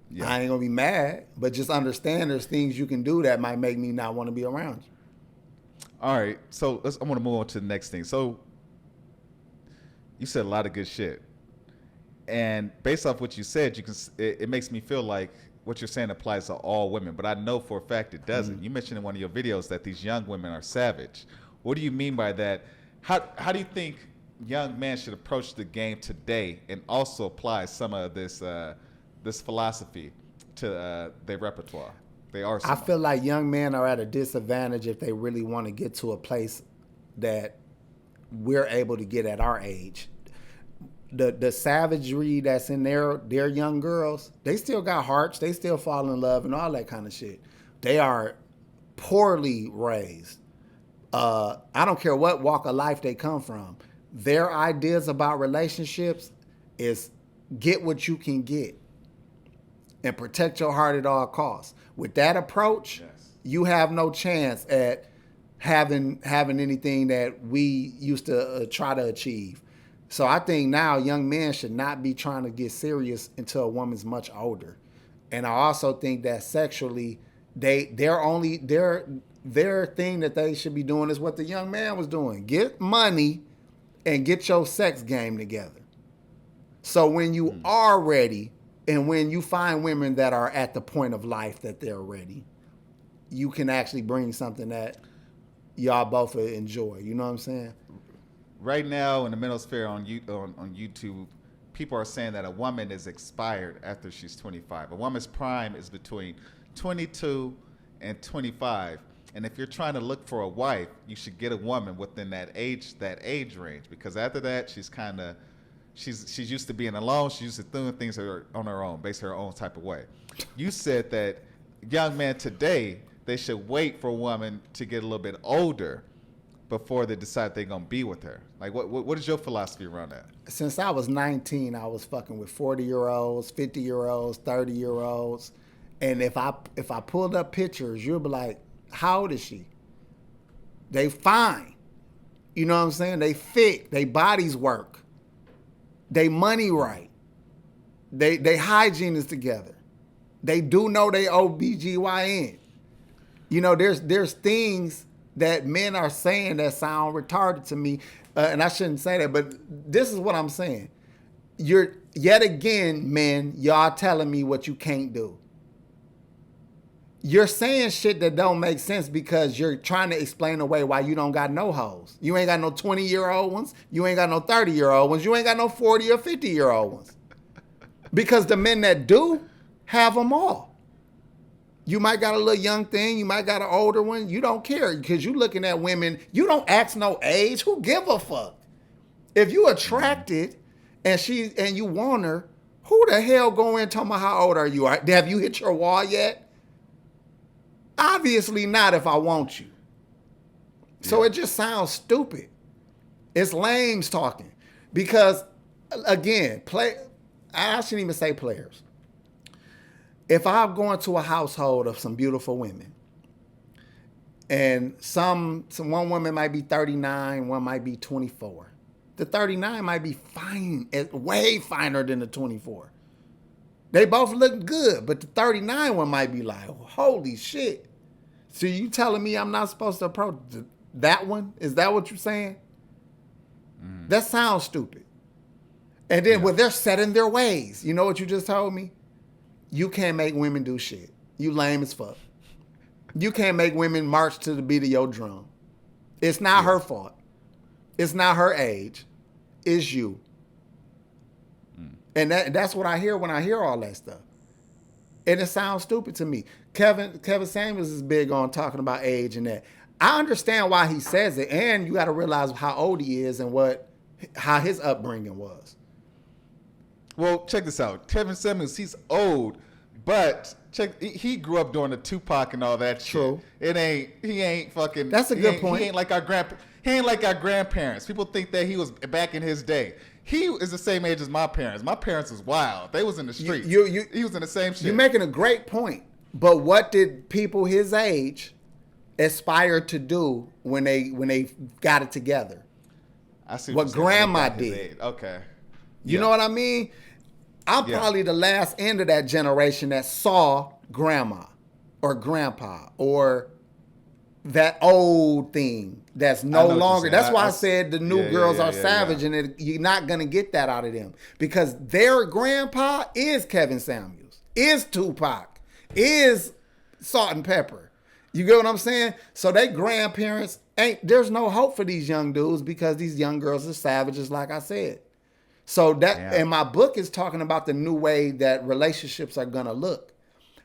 Yeah. I ain't gonna be mad, but just understand there's things you can do that might make me not want to be around you. All right, so I want to move on to the next thing. So you said a lot of good shit, and based off what you said, it makes me feel like what you're saying applies to all women, but I know for a fact it doesn't. You mentioned in one of your videos that these young women are savage. What do you mean by that? How do you think young men should approach the game today and also apply some of this this philosophy to their repertoire? I feel like young men are at a disadvantage if they really want to get to a place that we're able to get at our age. The savagery that's in their young girls, they still got hearts, they still fall in love and all that kind of shit. They are poorly raised. I don't care what walk of life they come from. Their ideas about relationships is get what you can get and protect your heart at all costs. With that approach, you have no chance at having anything that we used to try to achieve. So I think now young men should not be trying to get serious until a woman's much older. And I also think that sexually, their thing that they should be doing is what the young man was doing. Get money and get your sex game together. So when you are ready, and when you find women that are at the point of life that they're ready, you can actually bring something that y'all both enjoy. You know what I'm saying? Right now in the manosphere on YouTube, people are saying that a woman is expired after she's 25. A woman's prime is between 22 and 25. And if you're trying to look for a wife, you should get a woman within that age range, because after that, she's used to being alone. She's used to doing things on her own, based her own type of way. You said that young men today, they should wait for a woman to get a little bit older before they decide they're going to be with her. Like, what is your philosophy around that? Since I was 19, I was fucking with 40-year-olds, 50-year-olds, 30-year-olds. And if I pulled up pictures, you'll be like, how old is she? They fine. You know what I'm saying? They fit. They bodies work. They money right. They hygiene is together. They do know they OBGYN. You know, there's things that men are saying that sound retarded to me, and I shouldn't say that, but this is what I'm saying. You're, yet again, men, y'all telling me what you can't do. You're saying shit that don't make sense because you're trying to explain away why you don't got no hoes. You ain't got no 20-year-old ones. You ain't got no 30-year-old ones. You ain't got no 40 or 50-year-old ones. Because the men that do have them all. You might got a little young thing. You might got an older one. You don't care because you looking at women. You don't ask no age. Who give a fuck? If you attracted and you want her, who the hell go in talking about how old are you? Have you hit your wall yet? Obviously not if I want you. So it just sounds stupid. It's lames talking. Because, again, I shouldn't even say players. If I'm going to a household of some beautiful women, and one woman might be 39, one might be 24. The 39 might be fine, way finer than the 24. They both look good, but the 39 one might be like, holy shit. So you telling me I'm not supposed to approach that one? Is that what you're saying? That sounds stupid. And then when they're set in their ways, you know what you just told me? You can't make women do shit. You lame as fuck. You can't make women march to the beat of your drum. It's not her fault. It's not her age. It's you. And that's what I hear when I hear all that stuff. And it sounds stupid to me. Kevin Samuels is big on talking about age and that. I understand why he says it, and you got to realize how old he is and how his upbringing was. Well, check this out. Kevin Samuels, he's old, but he grew up during the Tupac and all that shit. True. He ain't fucking. That's a good point. He ain't like our grandparents. People think that he was back in his day. He is the same age as my parents. My parents was wild. They was in the streets. He was in the same shit. You're making a great point. But what did people his age aspire to do when they got it together? I see what grandma did. Okay. You know what I mean? I'm probably the last end of that generation that saw grandma or grandpa or that old thing that's no longer. That's why I said the new girls are savage, and you're not going to get that out of them because their grandpa is Kevin Samuels, is Tupac, is Salt and Pepper. You get what I'm saying? So they grandparents there's no hope for these young dudes because these young girls are savages, like I said. So and my book is talking about the new way that relationships are going to look.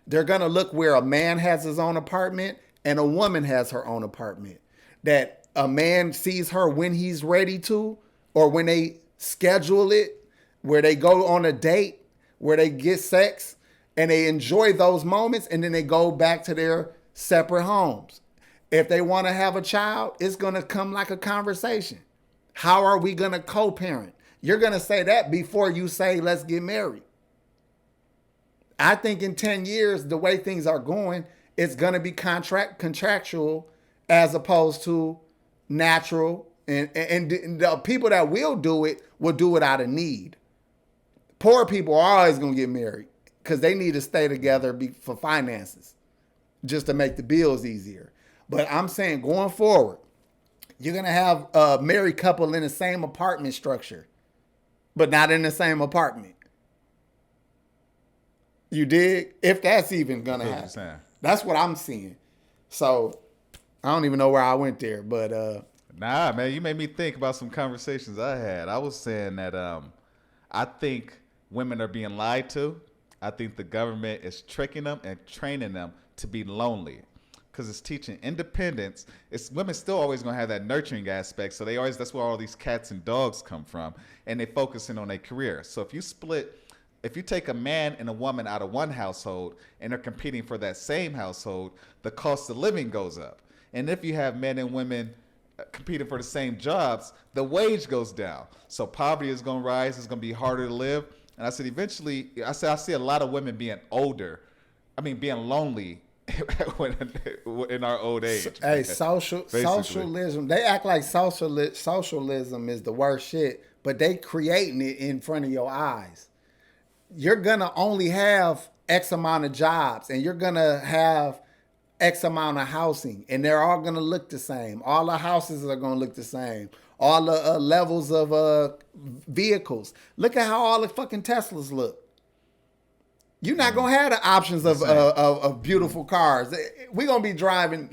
They're going to look where a man has his own apartment and a woman has her own apartment. That a man sees her when he's ready to, or when they schedule it, where they go on a date, where they get sex, and they enjoy those moments, and then they go back to their separate homes. If they want to have a child, it's going to come like a conversation. How are we going to co-parent? You're going to say that before you say, let's get married. I think in 10 years, the way things are going, it's going to be contractual as opposed to natural. And the people that will do it out of need. Poor people are always going to get married because they need to stay together for finances, just to make the bills easier. But I'm saying going forward, you're going to have a married couple in the same apartment structure, but not in the same apartment. You dig? If that's even going to happen. That's what I'm seeing. So I don't even know where I went there, but nah, man, you made me think about some conversations I had. I was saying that I think women are being lied to. I think the government is tricking them and training them to be lonely because it's teaching independence. Women still always gonna have that nurturing aspect, so that's where all these cats and dogs come from, and they focusing on their career. So if you take a man and a woman out of one household and they're competing for that same household, the cost of living goes up. And if you have men and women competing for the same jobs, the wage goes down. So poverty is going to rise. It's going to be harder to live. And I said, eventually, I see a lot of women being lonely in our old age. Hey, socialism. They act like socialism is the worst shit, but they creating it in front of your eyes. You're going to only have X amount of jobs, and you're going to have X amount of housing, and they're all going to look the same. All the houses are going to look the same. All the levels of vehicles. Look at how all the fucking Teslas look. You're not going to have the options of beautiful cars. We're going to be driving,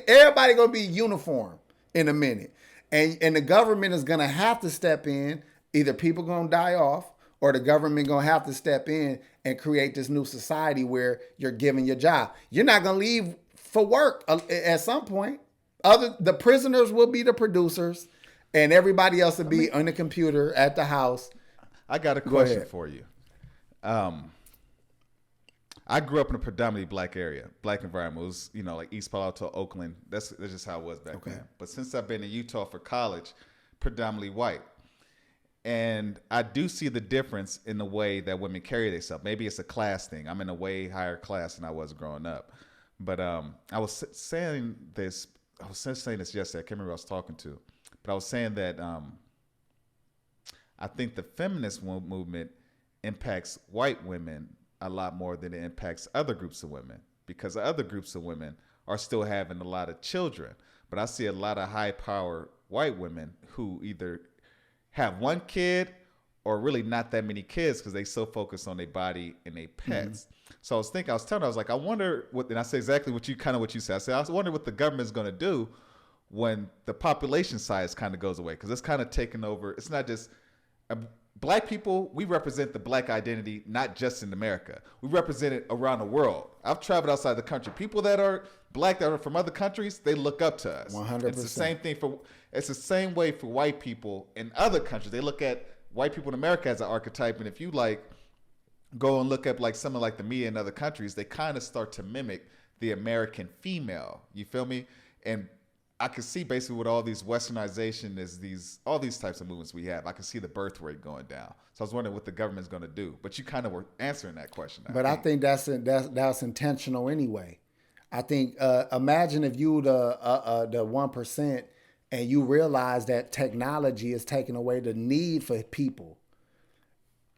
everybody going to be uniform in a minute. And the government is going to have to step in. Either people going to die off, or the government going to have to step in and create this new society where you're giving your job. You're not going to leave for work at some point. The prisoners will be the producers, and everybody else will be on the computer at the house. I got a question for you. I grew up in a predominantly black area, black environment. It was, like East Palo Alto, Oakland. That's just how it was back then. But since I've been in Utah for college, predominantly white. And I do see the difference in the way that women carry themselves. Maybe it's a class thing. I'm in a way higher class than I was growing up. But I was saying this yesterday. I can't remember who I was talking to. But I was saying that I think the feminist movement impacts white women a lot more than it impacts other groups of women, because other groups of women are still having a lot of children. But I see a lot of high power white women who either have one kid or really not that many kids because they so focused on their body and their pets. So I was telling her, I was like, I wonder what, and I said exactly what you said. I said, I wonder what the government's going to do when the population size kind of goes away, because it's kind of taken over. It's not just black people. We represent the black identity, not just in America. We represent it around the world. I've traveled outside the country. People that are black that are from other countries, they look up to us. 100%. It's the same thing it's the same way for white people in other countries. They look at white people in America as an archetype, and if you like go and look up like something like the media in other countries, they kind of start to mimic the American female. You feel me? And I can see basically with all these westernization is all these types of movements we have. I can see the birth rate going down. So I was wondering what the government's going to do. But you kind of were answering that question. I think that's intentional anyway. I think imagine if you the 1% and you realize that technology is taking away the need for people.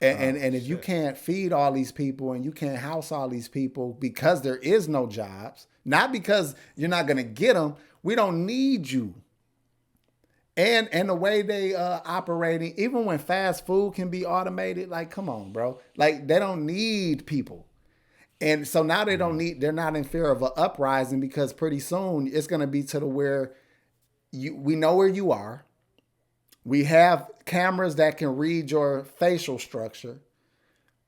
And if you can't feed all these people and you can't house all these people because there is no jobs, not because you're not going to get them, we don't need you. And the way they operating, even when fast food can be automated, like, come on, bro. Like, they don't need people. And so now they're not in fear of an uprising, because pretty soon it's going to be to the where we know where you are. We have cameras that can read your facial structure.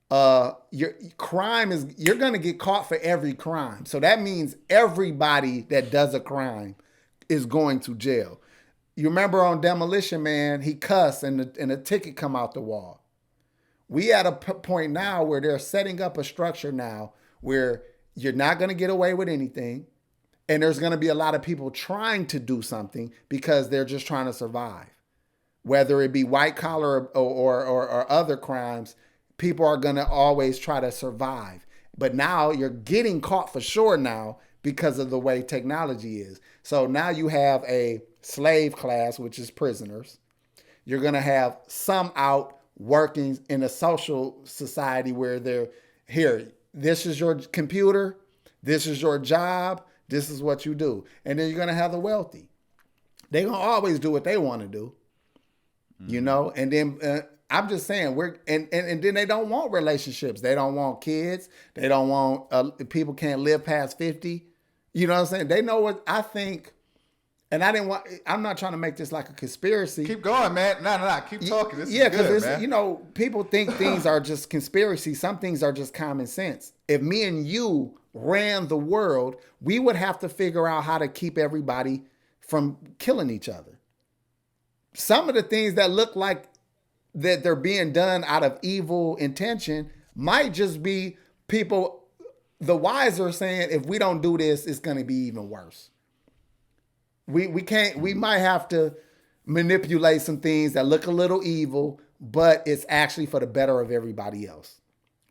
Your crime is, you're going to get caught for every crime. So that means everybody that does a crime is going to jail. You remember on Demolition Man, he cussed and a ticket come out the wall. We at a point now where they're setting up a structure now where you're not going to get away with anything. And there's going to be a lot of people trying to do something because they're just trying to survive. Whether it be white collar or other crimes, people are going to always try to survive. But now you're getting caught for sure now because of the way technology is. So now you have a slave class, which is prisoners. You're going to have some out working in a social society where they're here. This is your computer. This is your job. This is what you do. And then you're going to have the wealthy. They're going to always do what they want to do. You know, and then I'm just saying and then they don't want relationships. They don't want kids. They don't want people can't live past 50. You know what I'm saying? They know what I think. And I'm not trying to make this like a conspiracy. Keep going, man. No. Keep talking. This is good, man. You know, people think things are just conspiracy. Some things are just common sense. If me and you ran the world, we would have to figure out how to keep everybody from killing each other. Some of the things that look like that they're being done out of evil intention might just be people, the wiser, saying, if we don't do this, it's going to be even worse. We might have to manipulate some things that look a little evil, but it's actually for the better of everybody else.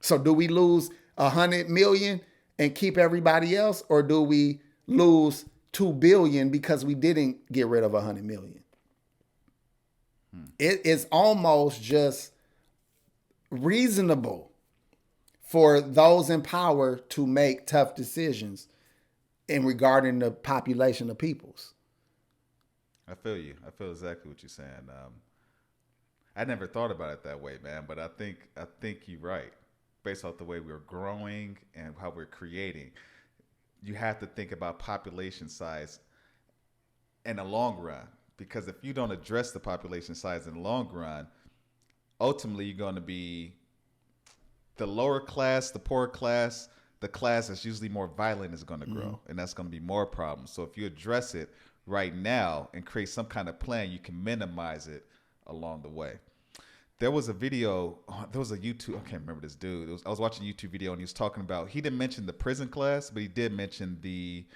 So do we lose 100 million and keep everybody else? Or do we lose 2 billion because we didn't get rid of 100 million? It is almost just reasonable for those in power to make tough decisions in regarding the population of peoples. I feel you. I feel exactly what you're saying. I never thought about it that way, man, but I think you're right. Based off the way we're growing and how we're creating, you have to think about population size in the long run. Because if you don't address the population size in the long run, ultimately you're going to be the lower class, the poor class, the class that's usually more violent is going to grow. And that's going to be more problems. So if you address it right now and create some kind of plan, you can minimize it along the way. There was a video, there was a YouTube, I can't remember this dude. I was watching a YouTube video and he was talking about, he didn't mention the prison class, but he did mention the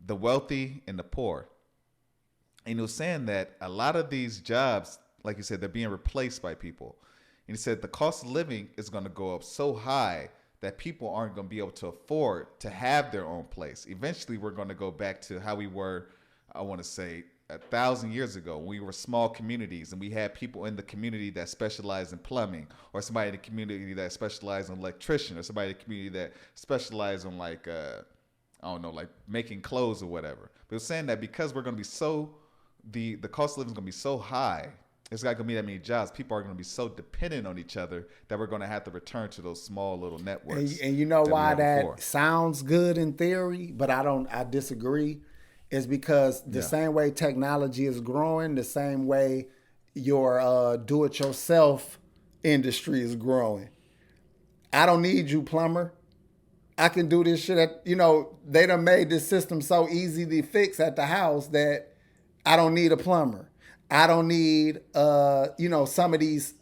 wealthy and the poor. And he was saying that a lot of these jobs, like you said, they're being replaced by people. And he said the cost of living is going to go up so high that people aren't going to be able to afford to have their own place. Eventually, we're going to go back to how we were, I want to say, 1,000 years ago. When we were small communities and we had people in the community that specialized in plumbing, or somebody in the community that specialized in electrician, or somebody in the community that specialized in like, I don't know, like making clothes or whatever. But it was saying that because we're going to be so, the cost of living is going to be so high it's not going to be that many jobs. People are going to be so dependent on each other that we're going to have to return to those small little networks. And you know why that before. sounds good in theory, but I disagree, is because the same way technology is growing, the same way your do-it-yourself industry is growing. I don't need you, plumber. I can do this shit at, they done made this system so easy to fix at the house that I don't need a plumber. I don't need, some of these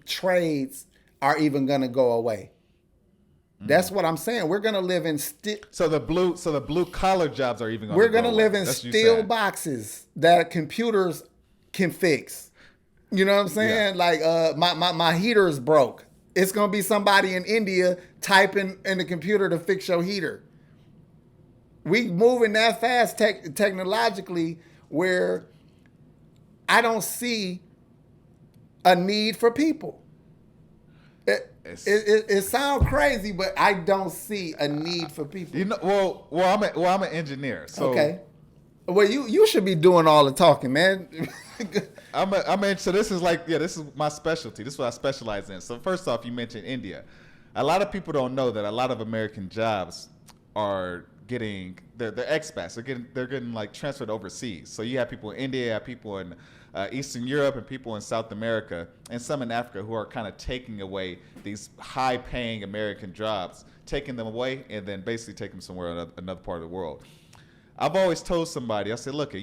trades are even going to go away. That's what I'm saying. We're going to live in so the blue collar jobs are even going to we're going to live in steel boxes that computers can fix. You know what I'm saying? Yeah. Like my heater is broke. It's going to be somebody in India typing in the computer to fix your heater. We moving that fast technologically where I don't see a need for people. It sounds crazy, but I don't see a need for people. I'm an engineer. So okay. Well, you should be doing all the talking, man. So this is this is my specialty. This is what I specialize in. So first off, you mentioned India. A lot of people don't know that a lot of American jobs are getting they're expats. They're getting like transferred overseas. So you have people in India, you have people in Eastern Europe, and people in South America, and some in Africa who are kind of taking away these high-paying American jobs, taking them away, and then basically taking them somewhere in another part of the world. I've always told somebody, I said, look,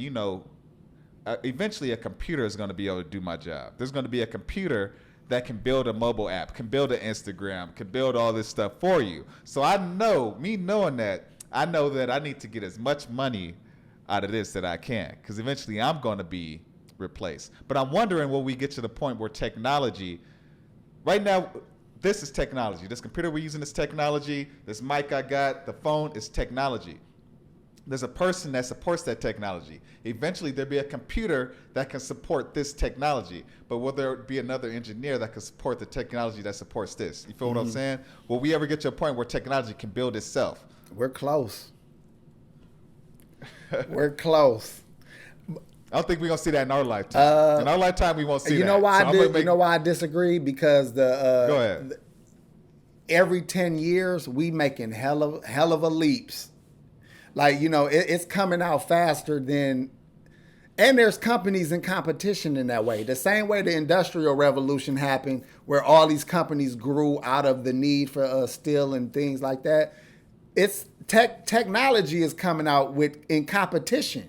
eventually a computer is going to be able to do my job. There's going to be a computer that can build a mobile app, can build an Instagram, can build all this stuff for you. So I know that I need to get as much money out of this that I can, because eventually I'm going to be replaced. But I'm wondering, will we get to the point where technology, right now, this is technology. This computer we're using is technology. This mic I got, the phone is technology. There's a person that supports that technology. Eventually, there'll be a computer that can support this technology. But will there be another engineer that can support the technology that supports this? You feel what I'm saying? Will we ever get to a point where technology can build itself? We're close. We're close. I don't think we're going to see that in our lifetime. In our lifetime, we won't see that. You know why I disagree? Because Go ahead. Every 10 years, we making hell of a leaps. Like, it's coming out faster than, and there's companies in competition in that way. The same way the Industrial Revolution happened, where all these companies grew out of the need for steel and things like that. It's technology is coming out in competition.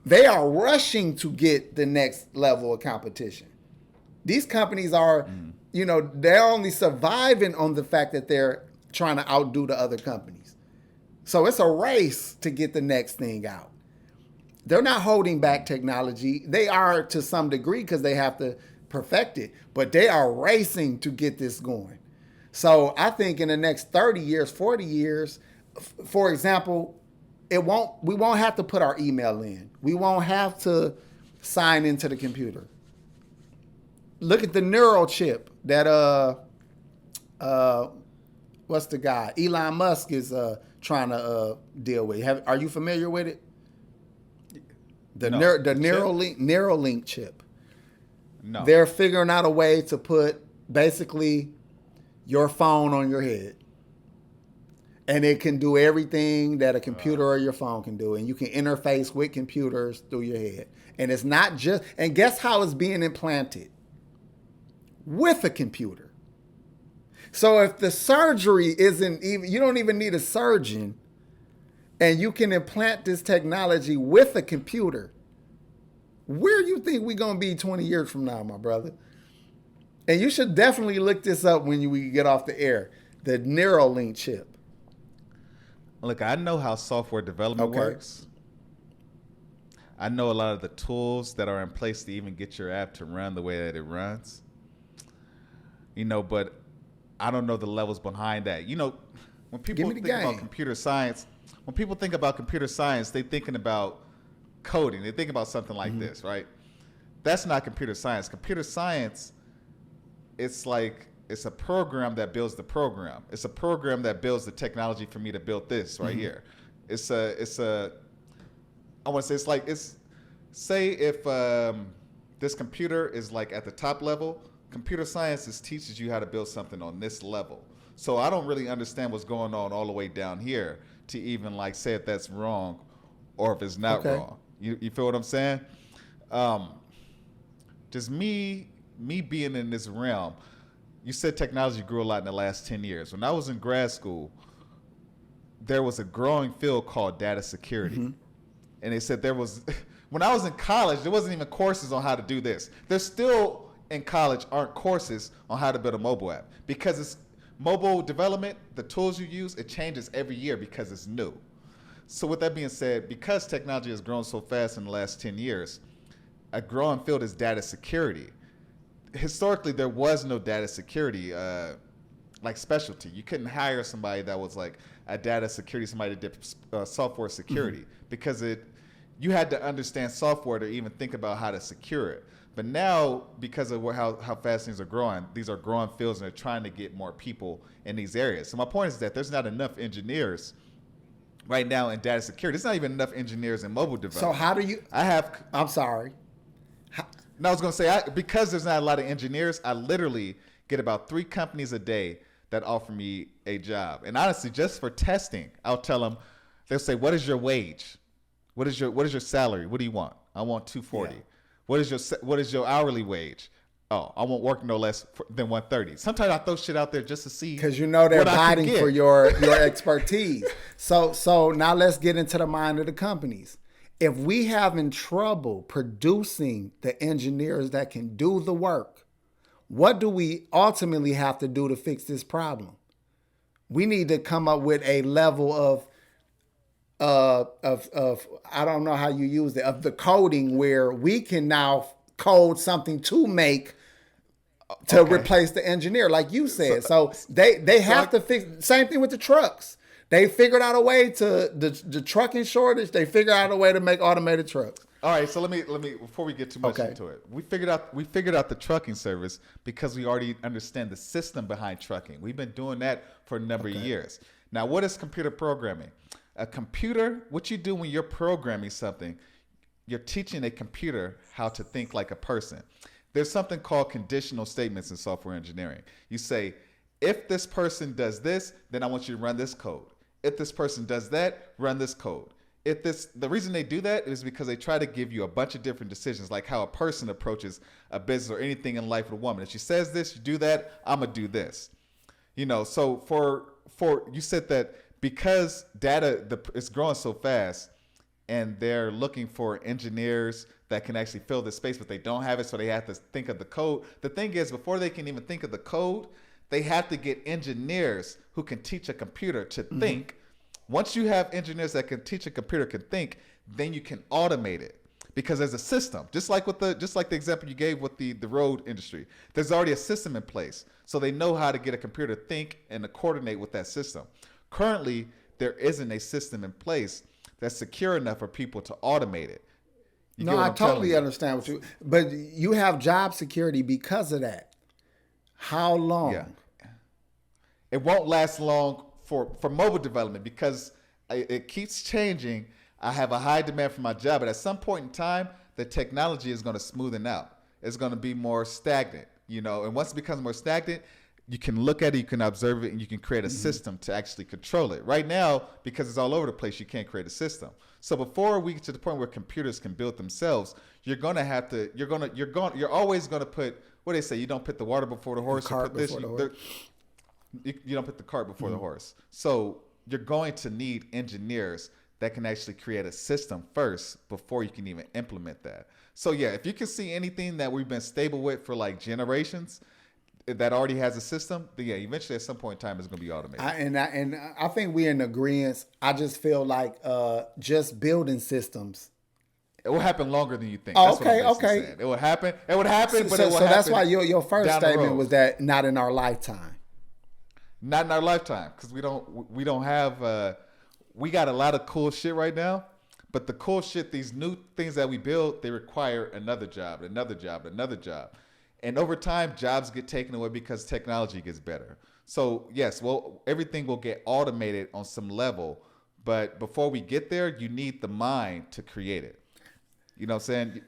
They are rushing to get the next level of competition. These companies are, they're only surviving on the fact that they're trying to outdo the other companies. So it's a race to get the next thing out. They're not holding back technology. They are to some degree because they have to perfect it, but they are racing to get this going. So I think in the next 30 years, 40 years, for example, we won't have to put our email in. We won't have to sign into the computer. Look at the neural chip that what's the guy? Elon Musk is trying to deal with. Are you familiar with it? The Neuralink chip. No. They're figuring out a way to put basically your phone on your head. And it can do everything that a computer or your phone can do. And you can interface with computers through your head. And it's not just, and guess how it's being implanted? With a computer. So if the surgery isn't even, you don't even need a surgeon, and you can implant this technology with a computer, where do you think we're going to be 20 years from now, my brother? And you should definitely look this up when we get off the air. The Neuralink chip. Look, I know how software development works. I know a lot of the tools that are in place to even get your app to run the way that it runs. But I don't know the levels behind that. When people think about computer science, they're thinking about coding. They're thinking about something like this, right? That's not computer science. Computer science, it's a program that builds the program. It's a program that builds the technology for me to build this right here. Say if this computer is like at the top level. Computer sciences teaches you how to build something on this level. So I don't really understand what's going on all the way down here to even like say if that's wrong or if it's not Okay. wrong. You feel what I'm saying? Um, just me being in this realm. You said technology grew a lot in the last 10 years. When I was in grad school, there was a growing field called data security. And they said there was, when I was in college, there wasn't even courses on how to do this. There's still in college aren't courses on how to build a mobile app because it's mobile development, the tools you use, it changes every year because it's new. So with that being said, because technology has grown so fast in the last 10 years, a growing field is data security. Historically, there was no data security like specialty. You couldn't hire somebody that was like a data security, somebody that did software security, because you had to understand software to even think about how to secure it. But now, because of how fast things are growing, these are growing fields, and they're trying to get more people in these areas. So my point is that there's not enough engineers right now in data security. There's not even enough engineers in mobile development. So how do you? I'm sorry. No, I was going to say, because there's not a lot of engineers, I literally get about 3 companies a day that offer me a job. And honestly, just for testing, I'll tell them, they'll say, what is your wage? What is your salary? What do you want? I want $240. Yeah. What is your hourly wage? Oh, I won't work no less than $130. Sometimes I throw shit out there just to see, because they're biting for your expertise. So now let's get into the mind of the companies. If we having trouble producing the engineers that can do the work, what do we ultimately have to do to fix this problem? We need to come up with a level of I don't know how you use it, of the coding where we can now code something to make to replace the engineer, like you said. So they have to fix. Same thing with the trucks. They figured out a way to the trucking shortage. They figured out a way to make automated trucks. All right, so let me before we get too much into it, we figured out the trucking service because we already understand the system behind trucking. We've been doing that for a number of years. Now, what is computer programming? A computer, what you do when you're programming something, you're teaching a computer how to think like a person. There's something called conditional statements in software engineering. You say, if this person does this, then I want you to run this code. If this person does that, run this code. The reason they do that is because they try to give you a bunch of different decisions, like how a person approaches a business or anything in life with a woman. If she says this, you do that, I'm gonna do this. So for you said that because data it's growing so fast, and they're looking for engineers that can actually fill this space, but they don't have it, so they have to think of the code. The thing is, before they can even think of the code, they have to get engineers who can teach a computer to think. Once you have engineers that can teach a computer can think, then you can automate it, because there's a system. Just like the example you gave with the road industry, there's already a system in place, so they know how to get a computer to think and to coordinate with that system. Currently, there isn't a system in place that's secure enough for people to automate it. No, I totally understand what you. But you have job security because of that. How long? Yeah. It won't last long for mobile development because it keeps changing. I have a high demand for my job, but at some point in time, the technology is going to smoothen out. It's going to be more stagnant, and once it becomes more stagnant, you can look at it, you can observe it, and you can create a system to actually control it. Right now, because it's all over the place, you can't create a system. So before we get to the point where computers can build themselves, you're always going to put, what do they say? You don't put the water before the horse. You don't put the cart before the horse. So you're going to need engineers that can actually create a system first before you can even implement that. So yeah, if you can see anything that we've been stable with for like generations that already has a system, then yeah, eventually at some point in time it's going to be automated. I think we're in agreement. I just feel like just building systems. It will happen longer than you think. Oh, that's okay. What I'm saying. It would happen. It would happen, but it will happen. So that's why your first statement was that not in our lifetime. Not in our lifetime, because we don't have. We got a lot of cool shit right now, but the cool shit, these new things that we build, they require another job, another job, another job. And over time, jobs get taken away because technology gets better. So yes, well, everything will get automated on some level, but before we get there, you need the mind to create it. You know what I'm saying?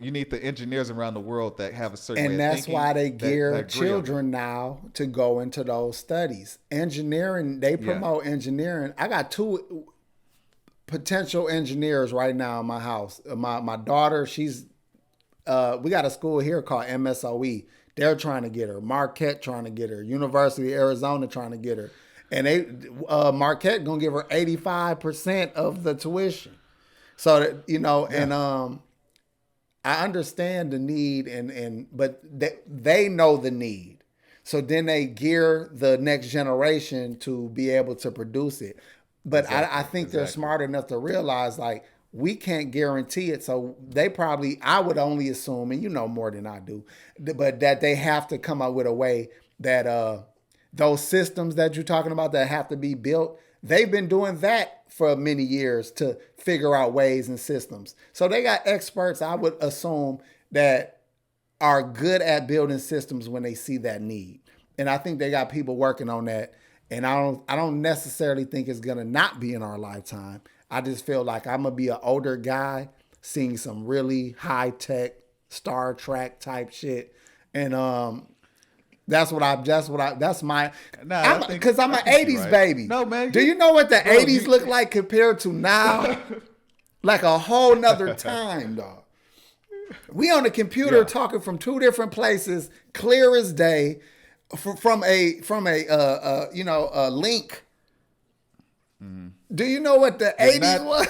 You need the engineers around the world that have a certain way And of that's thinking. why they that gear agree on children now to go into those studies. Engineering, they Yeah. promote engineering. I got two potential engineers right now in my house. My daughter, she's we got a school here called MSOE. They're trying to get her. Marquette trying to get her. University of Arizona trying to get her. And they Marquette gonna give her 85% of the tuition. So that, and I understand the need but they know the need. So then they gear the next generation to be able to produce it. But I think they're smart enough to realize like we can't guarantee it. So they probably, I would only assume, and you know more than I do, but that they have to come up with a way that those systems that you're talking about that have to be built, they've been doing that for many years to figure out ways and systems. So they got experts, I would assume, that are good at building systems when they see that need. And I think they got people working on that. And I don't necessarily think it's gonna not be in our lifetime. I just feel like I'm gonna be an older guy seeing some really high tech Star Trek type shit. And that's my because I'm an 80s right. baby. No, man. Do you know what the 80s look like compared to now? Like a whole nother time, dog. We on the computer talking from two different places, clear as day, from a link. Mm-hmm. Do you know what the 80s was?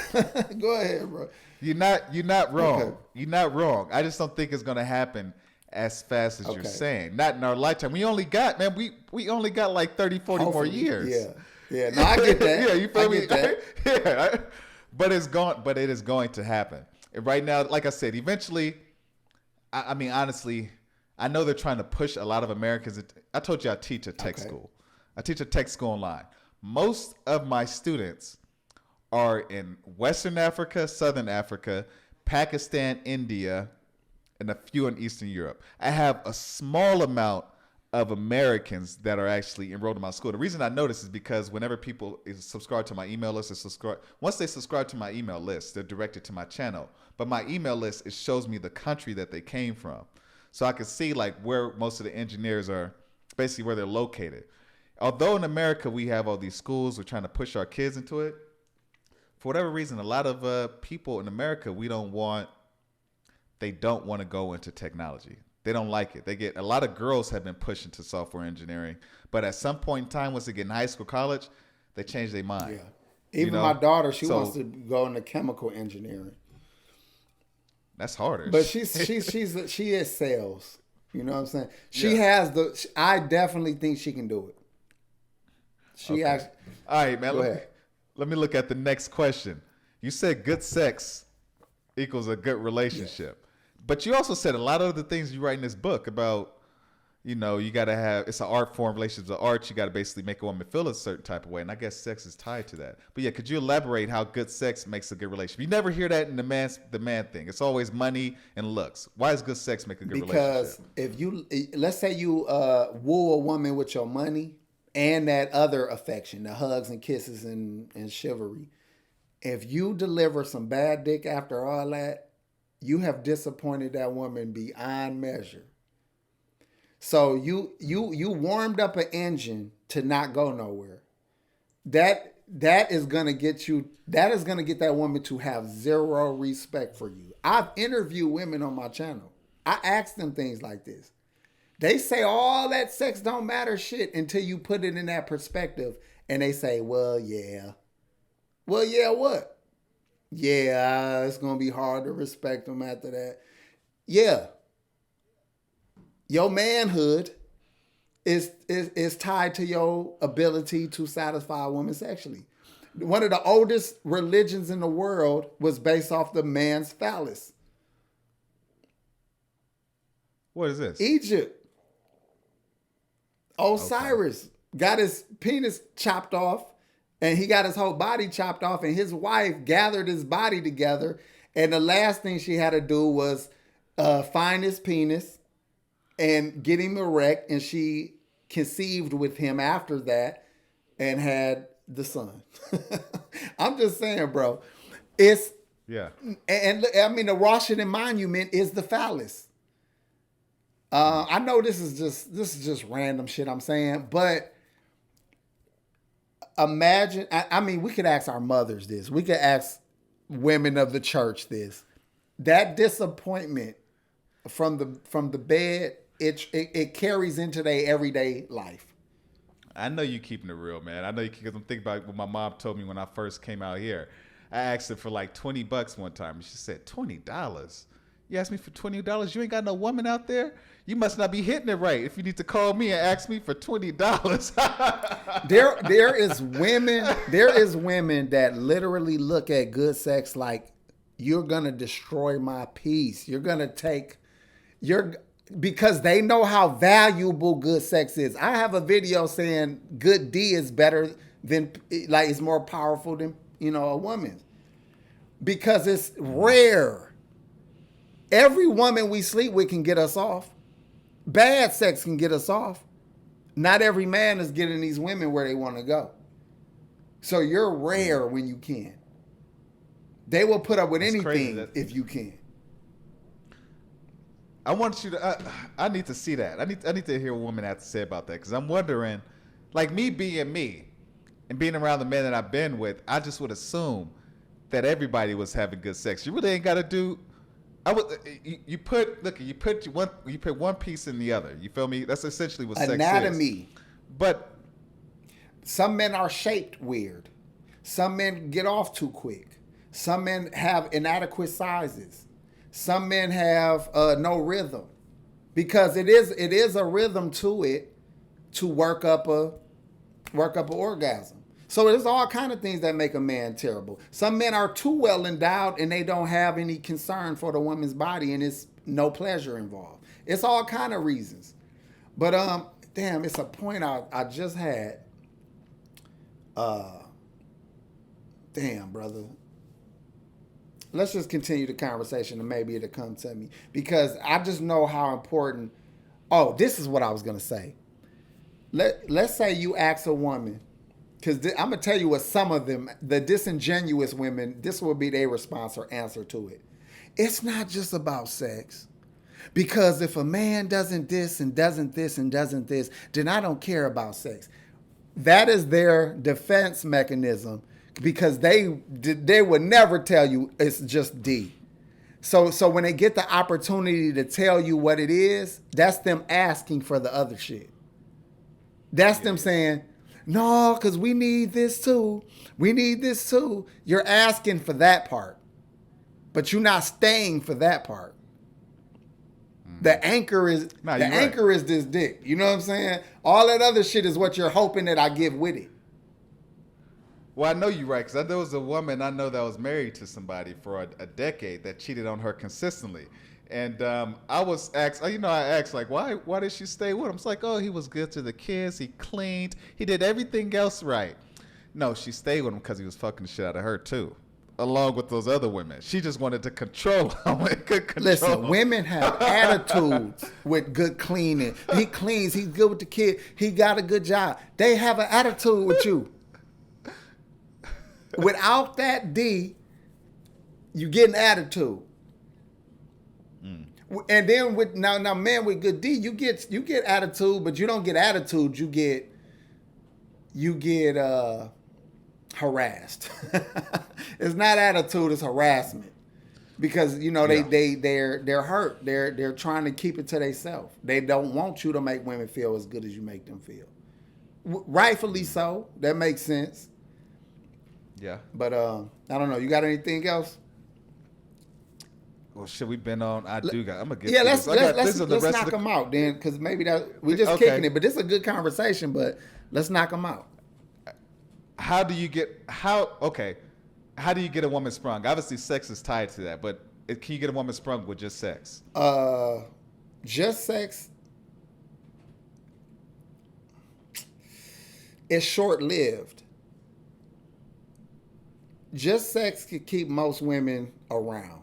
Go ahead, bro. You're not wrong. Okay. You're not wrong. I just don't think it's gonna happen as fast as you're saying. Not in our lifetime. We only got like 30, 40 more years. Yeah. No, I get that. Yeah, you feel me? That. Yeah. But it is going to happen. And right now, like I said, eventually, I mean, honestly, I know they're trying to push a lot of Americans. I told you I teach a tech school. I teach a tech school online. Most of my students are in Western Africa, Southern Africa, Pakistan, India, and a few in Eastern Europe. I have a small amount of Americans that are actually enrolled in my school. The reason I know this is because whenever people subscribe to my email list, once they subscribe to my email list, they're directed to my channel. But my email list, it shows me the country that they came from. So I can see like where most of the engineers are, basically where they're located. Although in America we have all these schools, we're trying to push our kids into it. For whatever reason, a lot of people in America, they don't want to go into technology. They don't like it. A lot of girls have been pushed into software engineering, but at some point in time, once they get in high school, college, they change their mind. Yeah. Even my daughter, she wants to go into chemical engineering. That's harder. But she is sales. You know what I'm saying? She has I definitely think she can do it. All right, man. Go ahead. Let me look at the next question. You said good sex equals a good relationship. Yeah. But you also said a lot of the things you write in this book about, you got to have, it's an art form, relationships with art. You got to basically make a woman feel a certain type of way. And I guess sex is tied to that. But yeah, could you elaborate how good sex makes a good relationship? You never hear that in the man thing. It's always money and looks. Why does good sex make a good relationship? Because let's say you woo a woman with your money and that other affection, the hugs and kisses and chivalry. If you deliver some bad dick after all that, you have disappointed that woman beyond measure. So you warmed up an engine to not go nowhere. That is gonna get that woman to have zero respect for you. I've interviewed women on my channel. I ask them things like this. They say all that sex don't matter shit until you put it in that perspective, and they say, well, yeah. Well, yeah, what? Yeah, it's going to be hard to respect them after that. Yeah. Your manhood is tied to your ability to satisfy a woman sexually. One of the oldest religions in the world was based off the man's phallus. What is this? Egypt. Osiris got his penis chopped off. And he got his whole body chopped off, and his wife gathered his body together. And the last thing she had to do was find his penis and get him erect. And she conceived with him after that and had the son. I'm just saying, bro, it's Yeah. And I mean, the Washington Monument is the phallus. I know this is just random shit I'm saying, but imagine. I mean, we could ask our mothers this. We could ask women of the church this. That disappointment from the bed, it carries into their everyday life. I know you keeping it real, man. I know you because I'm thinking about what my mom told me when I first came out here. I asked her for like $20 one time, and she said, $20? You asked me for $20? You ain't got no woman out there? You must not be hitting it right if you need to call me and ask me for $20. There is women that literally look at good sex like, you're gonna destroy my peace. You're gonna take because they know how valuable good sex is. I have a video saying good D is better than, like, it's more powerful than, a woman, because it's rare. Every woman we sleep with can get us off. Bad sex can get us off. Not every man is getting these women where they want to go. So you're rare when you can. They will put up with anything if you can. I want you to. I need to see that. I need to hear what a woman has to say about that, because I'm wondering, like, me being me, and being around the men that I've been with, I just would assume that everybody was having good sex. You really ain't got to do. You put one piece in the other. You feel me? That's essentially what sex is. Anatomy. But some men are shaped weird. Some men get off too quick. Some men have inadequate sizes. Some men have no rhythm, because it is a rhythm to it to work up a orgasm. So there's all kind of things that make a man terrible. Some men are too well endowed and they don't have any concern for the woman's body, and it's no pleasure involved. It's all kind of reasons. But damn, it's a point I just had. Damn, brother. Let's just continue the conversation and maybe it'll come to me, because I just know how important. Oh, this is what I was gonna say. Let's say you ask a woman, because I'm gonna tell you what some of them, the disingenuous women, this will be their response or answer to it. It's not just about sex, because if a man doesn't this and doesn't this and doesn't this, then I don't care about sex. That is their defense mechanism, because they would never tell you it's just D. So when they get the opportunity to tell you what it is, that's them asking for the other shit. That's them saying, no, because we need this too. We need this too. You're asking for that part, but you're not staying for that part. The anchor is is this dick. You know what I'm saying? All that other shit is what you're hoping that I give with it. Well, I know you're right, because there was a woman I know that was married to somebody for a decade that cheated on her consistently. And I was asked, I asked, like, why did she stay with him? It's like, oh, he was good to the kids. He cleaned. He did everything else right. No, she stayed with him because he was fucking the shit out of her, too, along with those other women. She just wanted to control him. Listen, women have attitudes with good cleaning. He cleans. He's good with the kid. He got a good job. They have an attitude with you. Without that D, you get an attitude. And then with now men with good D, you get attitude, but you don't get attitude. You get harassed. It's not attitude, it's harassment. Because they're hurt. They're trying to keep it to themselves. They don't want you to make women feel as good as you make them feel. Rightfully so. That makes sense. Yeah. But I don't know. You got anything else? Well, shit, we've been on. I'm gonna get. Yeah, let's knock them out then, because maybe we just kicking it. But this is a good conversation. But let's knock them out. How do you get a woman sprung? Obviously, sex is tied to that. But can you get a woman sprung with just sex? Just sex. It's short-lived. Just sex can keep most women around.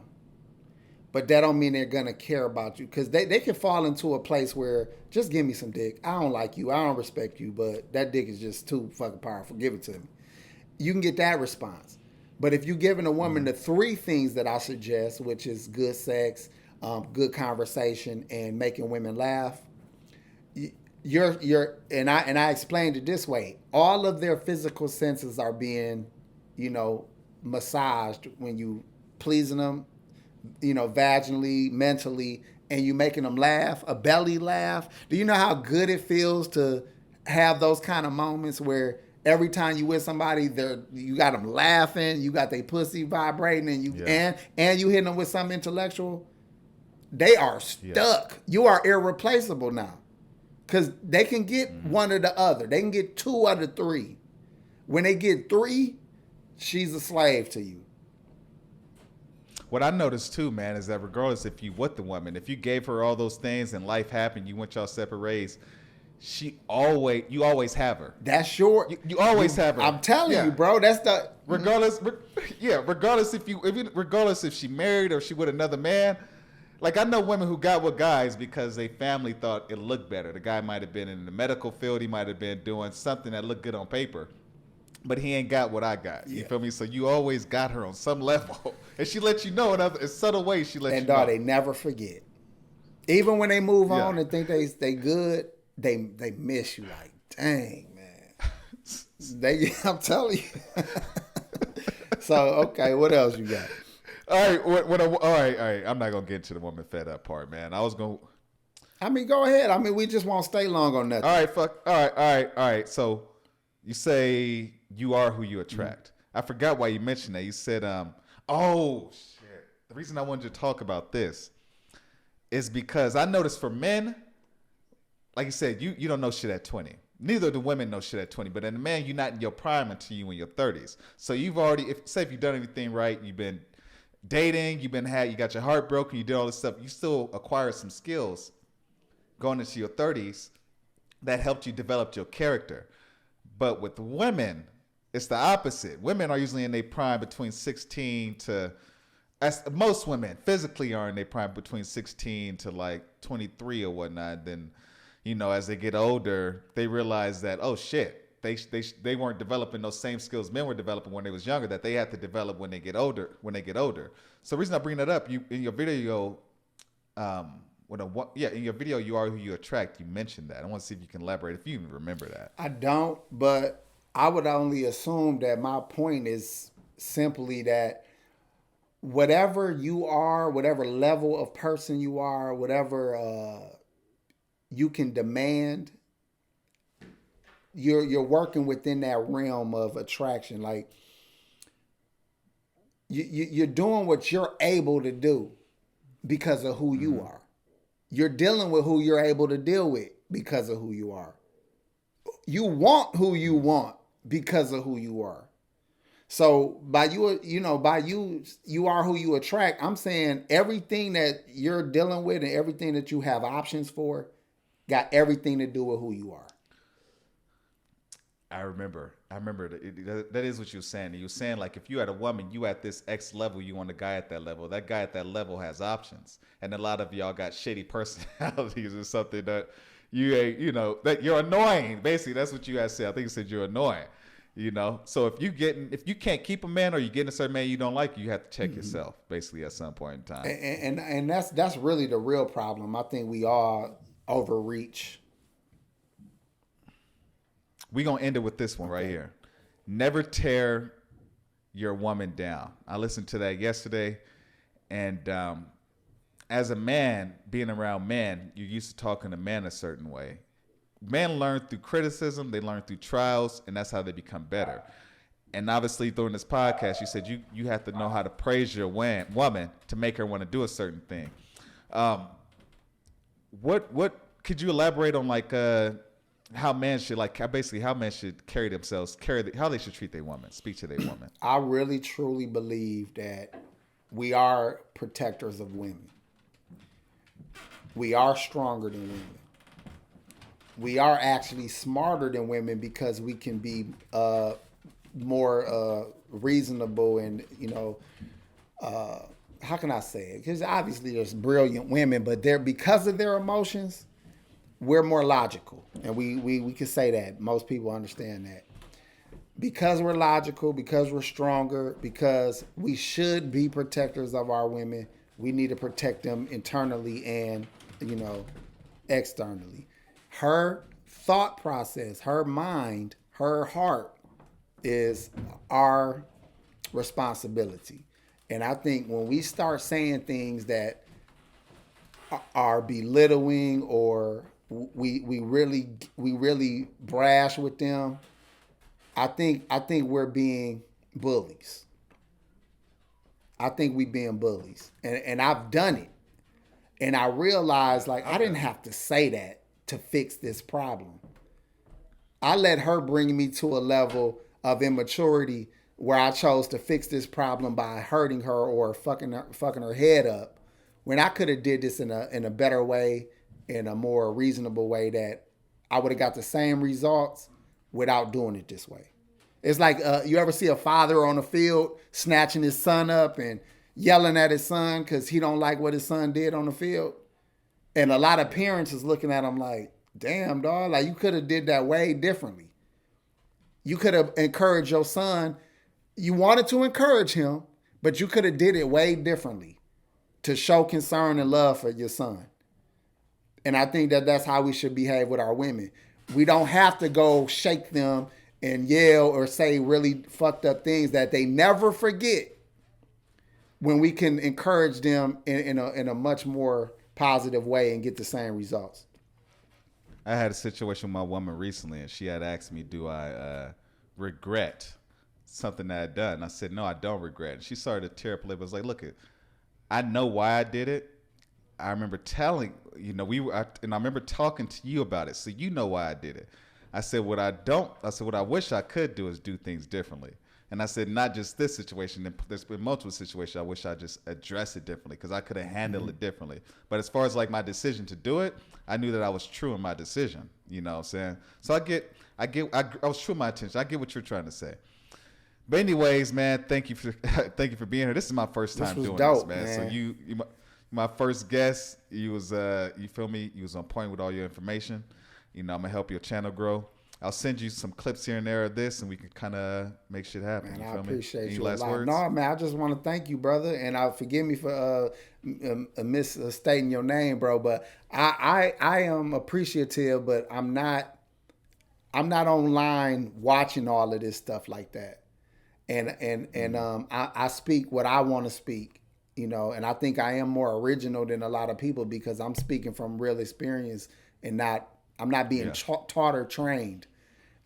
But that don't mean they're going to care about you. Because they can fall into a place where, just give me some dick. I don't like you. I don't respect you. But that dick is just too fucking powerful. Give it to me. You can get that response. But if you're giving a woman the 3 things that I suggest, which is good sex, good conversation, and making women laugh, you're and I explained it this way: all of their physical senses are being, massaged when you pleasing them, vaginally, mentally, and you making them laugh, a belly laugh. Do you know how good it feels to have those kind of moments where every time you with somebody, you got them laughing, you got their pussy vibrating, and you hitting them with something intellectual? They are stuck. Yeah. You are irreplaceable now. Because they can get one or the other. They can get 2 out of 3. When they get 3, she's a slave to you. What I noticed too, man, is that regardless if you with the woman, if you gave her all those things and life happened, you went y'all separate ways, you always have her. That's short. You always have her. I'm telling you, bro. That's the regardless if she married or she with another man. Like, I know women who got with guys because they family thought it looked better. The guy might have been in the medical field. He might have been doing something that looked good on paper. But he ain't got what I got. You feel me? So you always got her on some level. And she let you know in subtle ways she let you know. And dog, they never forget. Even when they move on and think they good, they miss you like, dang, man. I'm telling you. So, okay, what else you got? All right. I'm not gonna get into the woman fed up part, man. Go ahead. We just won't stay long on nothing. All right. So you say you are who you attract. I forgot why you mentioned that. You said, oh shit. The reason I wanted to talk about this is because I noticed for men, like you said, you don't know shit at 20. Neither do women know shit at 20. But in a man, you're not in your prime until you in your 30s. So you've already, if you've done everything right, you've been dating, you got your heart broken, you did all this stuff, you still acquired some skills going into your 30s that helped you develop your character. But with women, it's the opposite. Women are usually in their prime between 16 to, as most women physically are in their prime between 16 to like 23 or whatnot. Then, as they get older, they realize that, oh shit, they weren't developing those same skills men were developing when they was younger that they had to develop when they get older. So the reason I bring that up, you in your video, in your video, You Are Who You Attract, you mentioned that. I want to see if you can elaborate, if you even remember that. I don't, but I would only assume that my point is simply that whatever you are, whatever level of person you are, whatever you can demand, you're working within that realm of attraction. Like you're doing what you're able to do because of who you are. You're dealing with who you're able to deal with because of who you are. You want who you want because of who you are. So you are who you attract. I'm saying everything that you're dealing with and everything that you have options for got everything to do with who you are. I remember that is what you were saying. You were saying, like, if you had a woman, you at this X level, you want a guy at that level. That guy at that level has options. And a lot of y'all got shitty personalities or something that you ain't, that you're annoying. Basically, that's what you had said. I think you said you're annoying. So if you can't keep a man or you get a certain man you don't like, you have to check yourself, basically, at some point in time. And that's really the real problem. I think we all overreach. We're going to end it with this one right here. Never tear your woman down. I listened to that yesterday. And as a man, being around men, you're used to talking to men a certain way. Men learn through criticism. They learn through trials. And that's how they become better. And obviously, during this podcast, you said you have to know how to praise your woman to make her want to do a certain thing. What could you elaborate on, like, how men should carry themselves, how they should treat their woman, speak to their woman? I really truly believe that we are protectors of women. We are stronger than women. We are actually smarter than women because we can be more reasonable and, how can I say it? Because obviously there's brilliant women, but because of their emotions, we're more logical. And we can say that. Most people understand that. because we're logical, because we're stronger, because we should be protectors of our women, we need to protect them internally and, externally. Her thought process, her mind, her heart is our responsibility. And I think when we start saying things that are belittling or we really brash with them, I think we're being bullies. I think we being bullies. And I've done it. And I realized I didn't have to say that to fix this problem. I let her bring me to a level of immaturity where I chose to fix this problem by hurting her or fucking her head up, when I could have did this in a better way, in a more reasonable way that I would have got the same results without doing it this way. It's like you ever see a father on the field snatching his son up and yelling at his son because he don't like what his son did on the field? And a lot of parents is looking at him like, damn, dog, you could have did that way differently. You could have encouraged your son. You wanted to encourage him, but you could have did it way differently to show concern and love for your son. And I think that that's how we should behave with our women. We don't have to go shake them and yell or say really fucked up things that they never forget, when we can encourage them in a much more positive way and get the same results. I had a situation with my woman recently, and she had asked me, do I regret something that I'd done? I said, no, I don't regret. And she started to tear up a little bit. I was like, look, I know why I did it. I remember telling, and I remember talking to you about it. So you know why I did it. I said, what I wish I could do is do things differently. And I said, not just this situation. There's been multiple situations I wish I just addressed it differently because I could have handled it differently. But as far as my decision to do it, I knew that I was true in my decision. You know what I'm saying? So I was true in my intention. I get what you're trying to say. But anyways, man, thank you for being here. This is my first time doing dope, this, man. So you my first guest. You was you feel me? You was on point with all your information. I'm gonna help your channel grow. I'll send you some clips here and there of this, and we can kind of make shit happen. Man, you I feel appreciate me? you Any last a lot. words? No, man, I just want to thank you, brother, and forgive me for misstating your name, bro. But I am appreciative, but I'm not online watching all of this stuff like that. And I speak what I want to speak, and I think I am more original than a lot of people because I'm speaking from real experience and I'm not being taught or trained.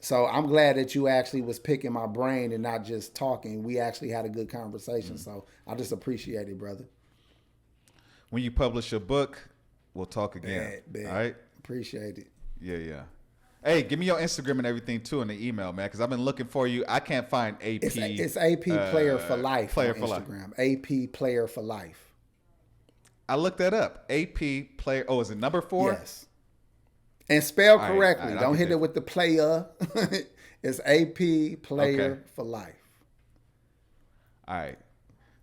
So I'm glad that you actually was picking my brain and not just talking. We actually had a good conversation. So I just appreciate it, brother. When you publish your book, we'll talk again. Bet. All right? Appreciate it. Yeah. Hey, give me your Instagram and everything too in the email, man, because I've been looking for you. I can't find AP. It's AP Player for Life Player on for Instagram. AP Player for Life. I looked that up. AP Player. Oh, is it number 4? Yes. And spelled All right, correctly. I'll Don't get hit that. it with the player. It's AP Player for Life. All right.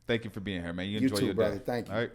Thank you for being here, man. You You enjoy too, your brother. day. Thank you. All right.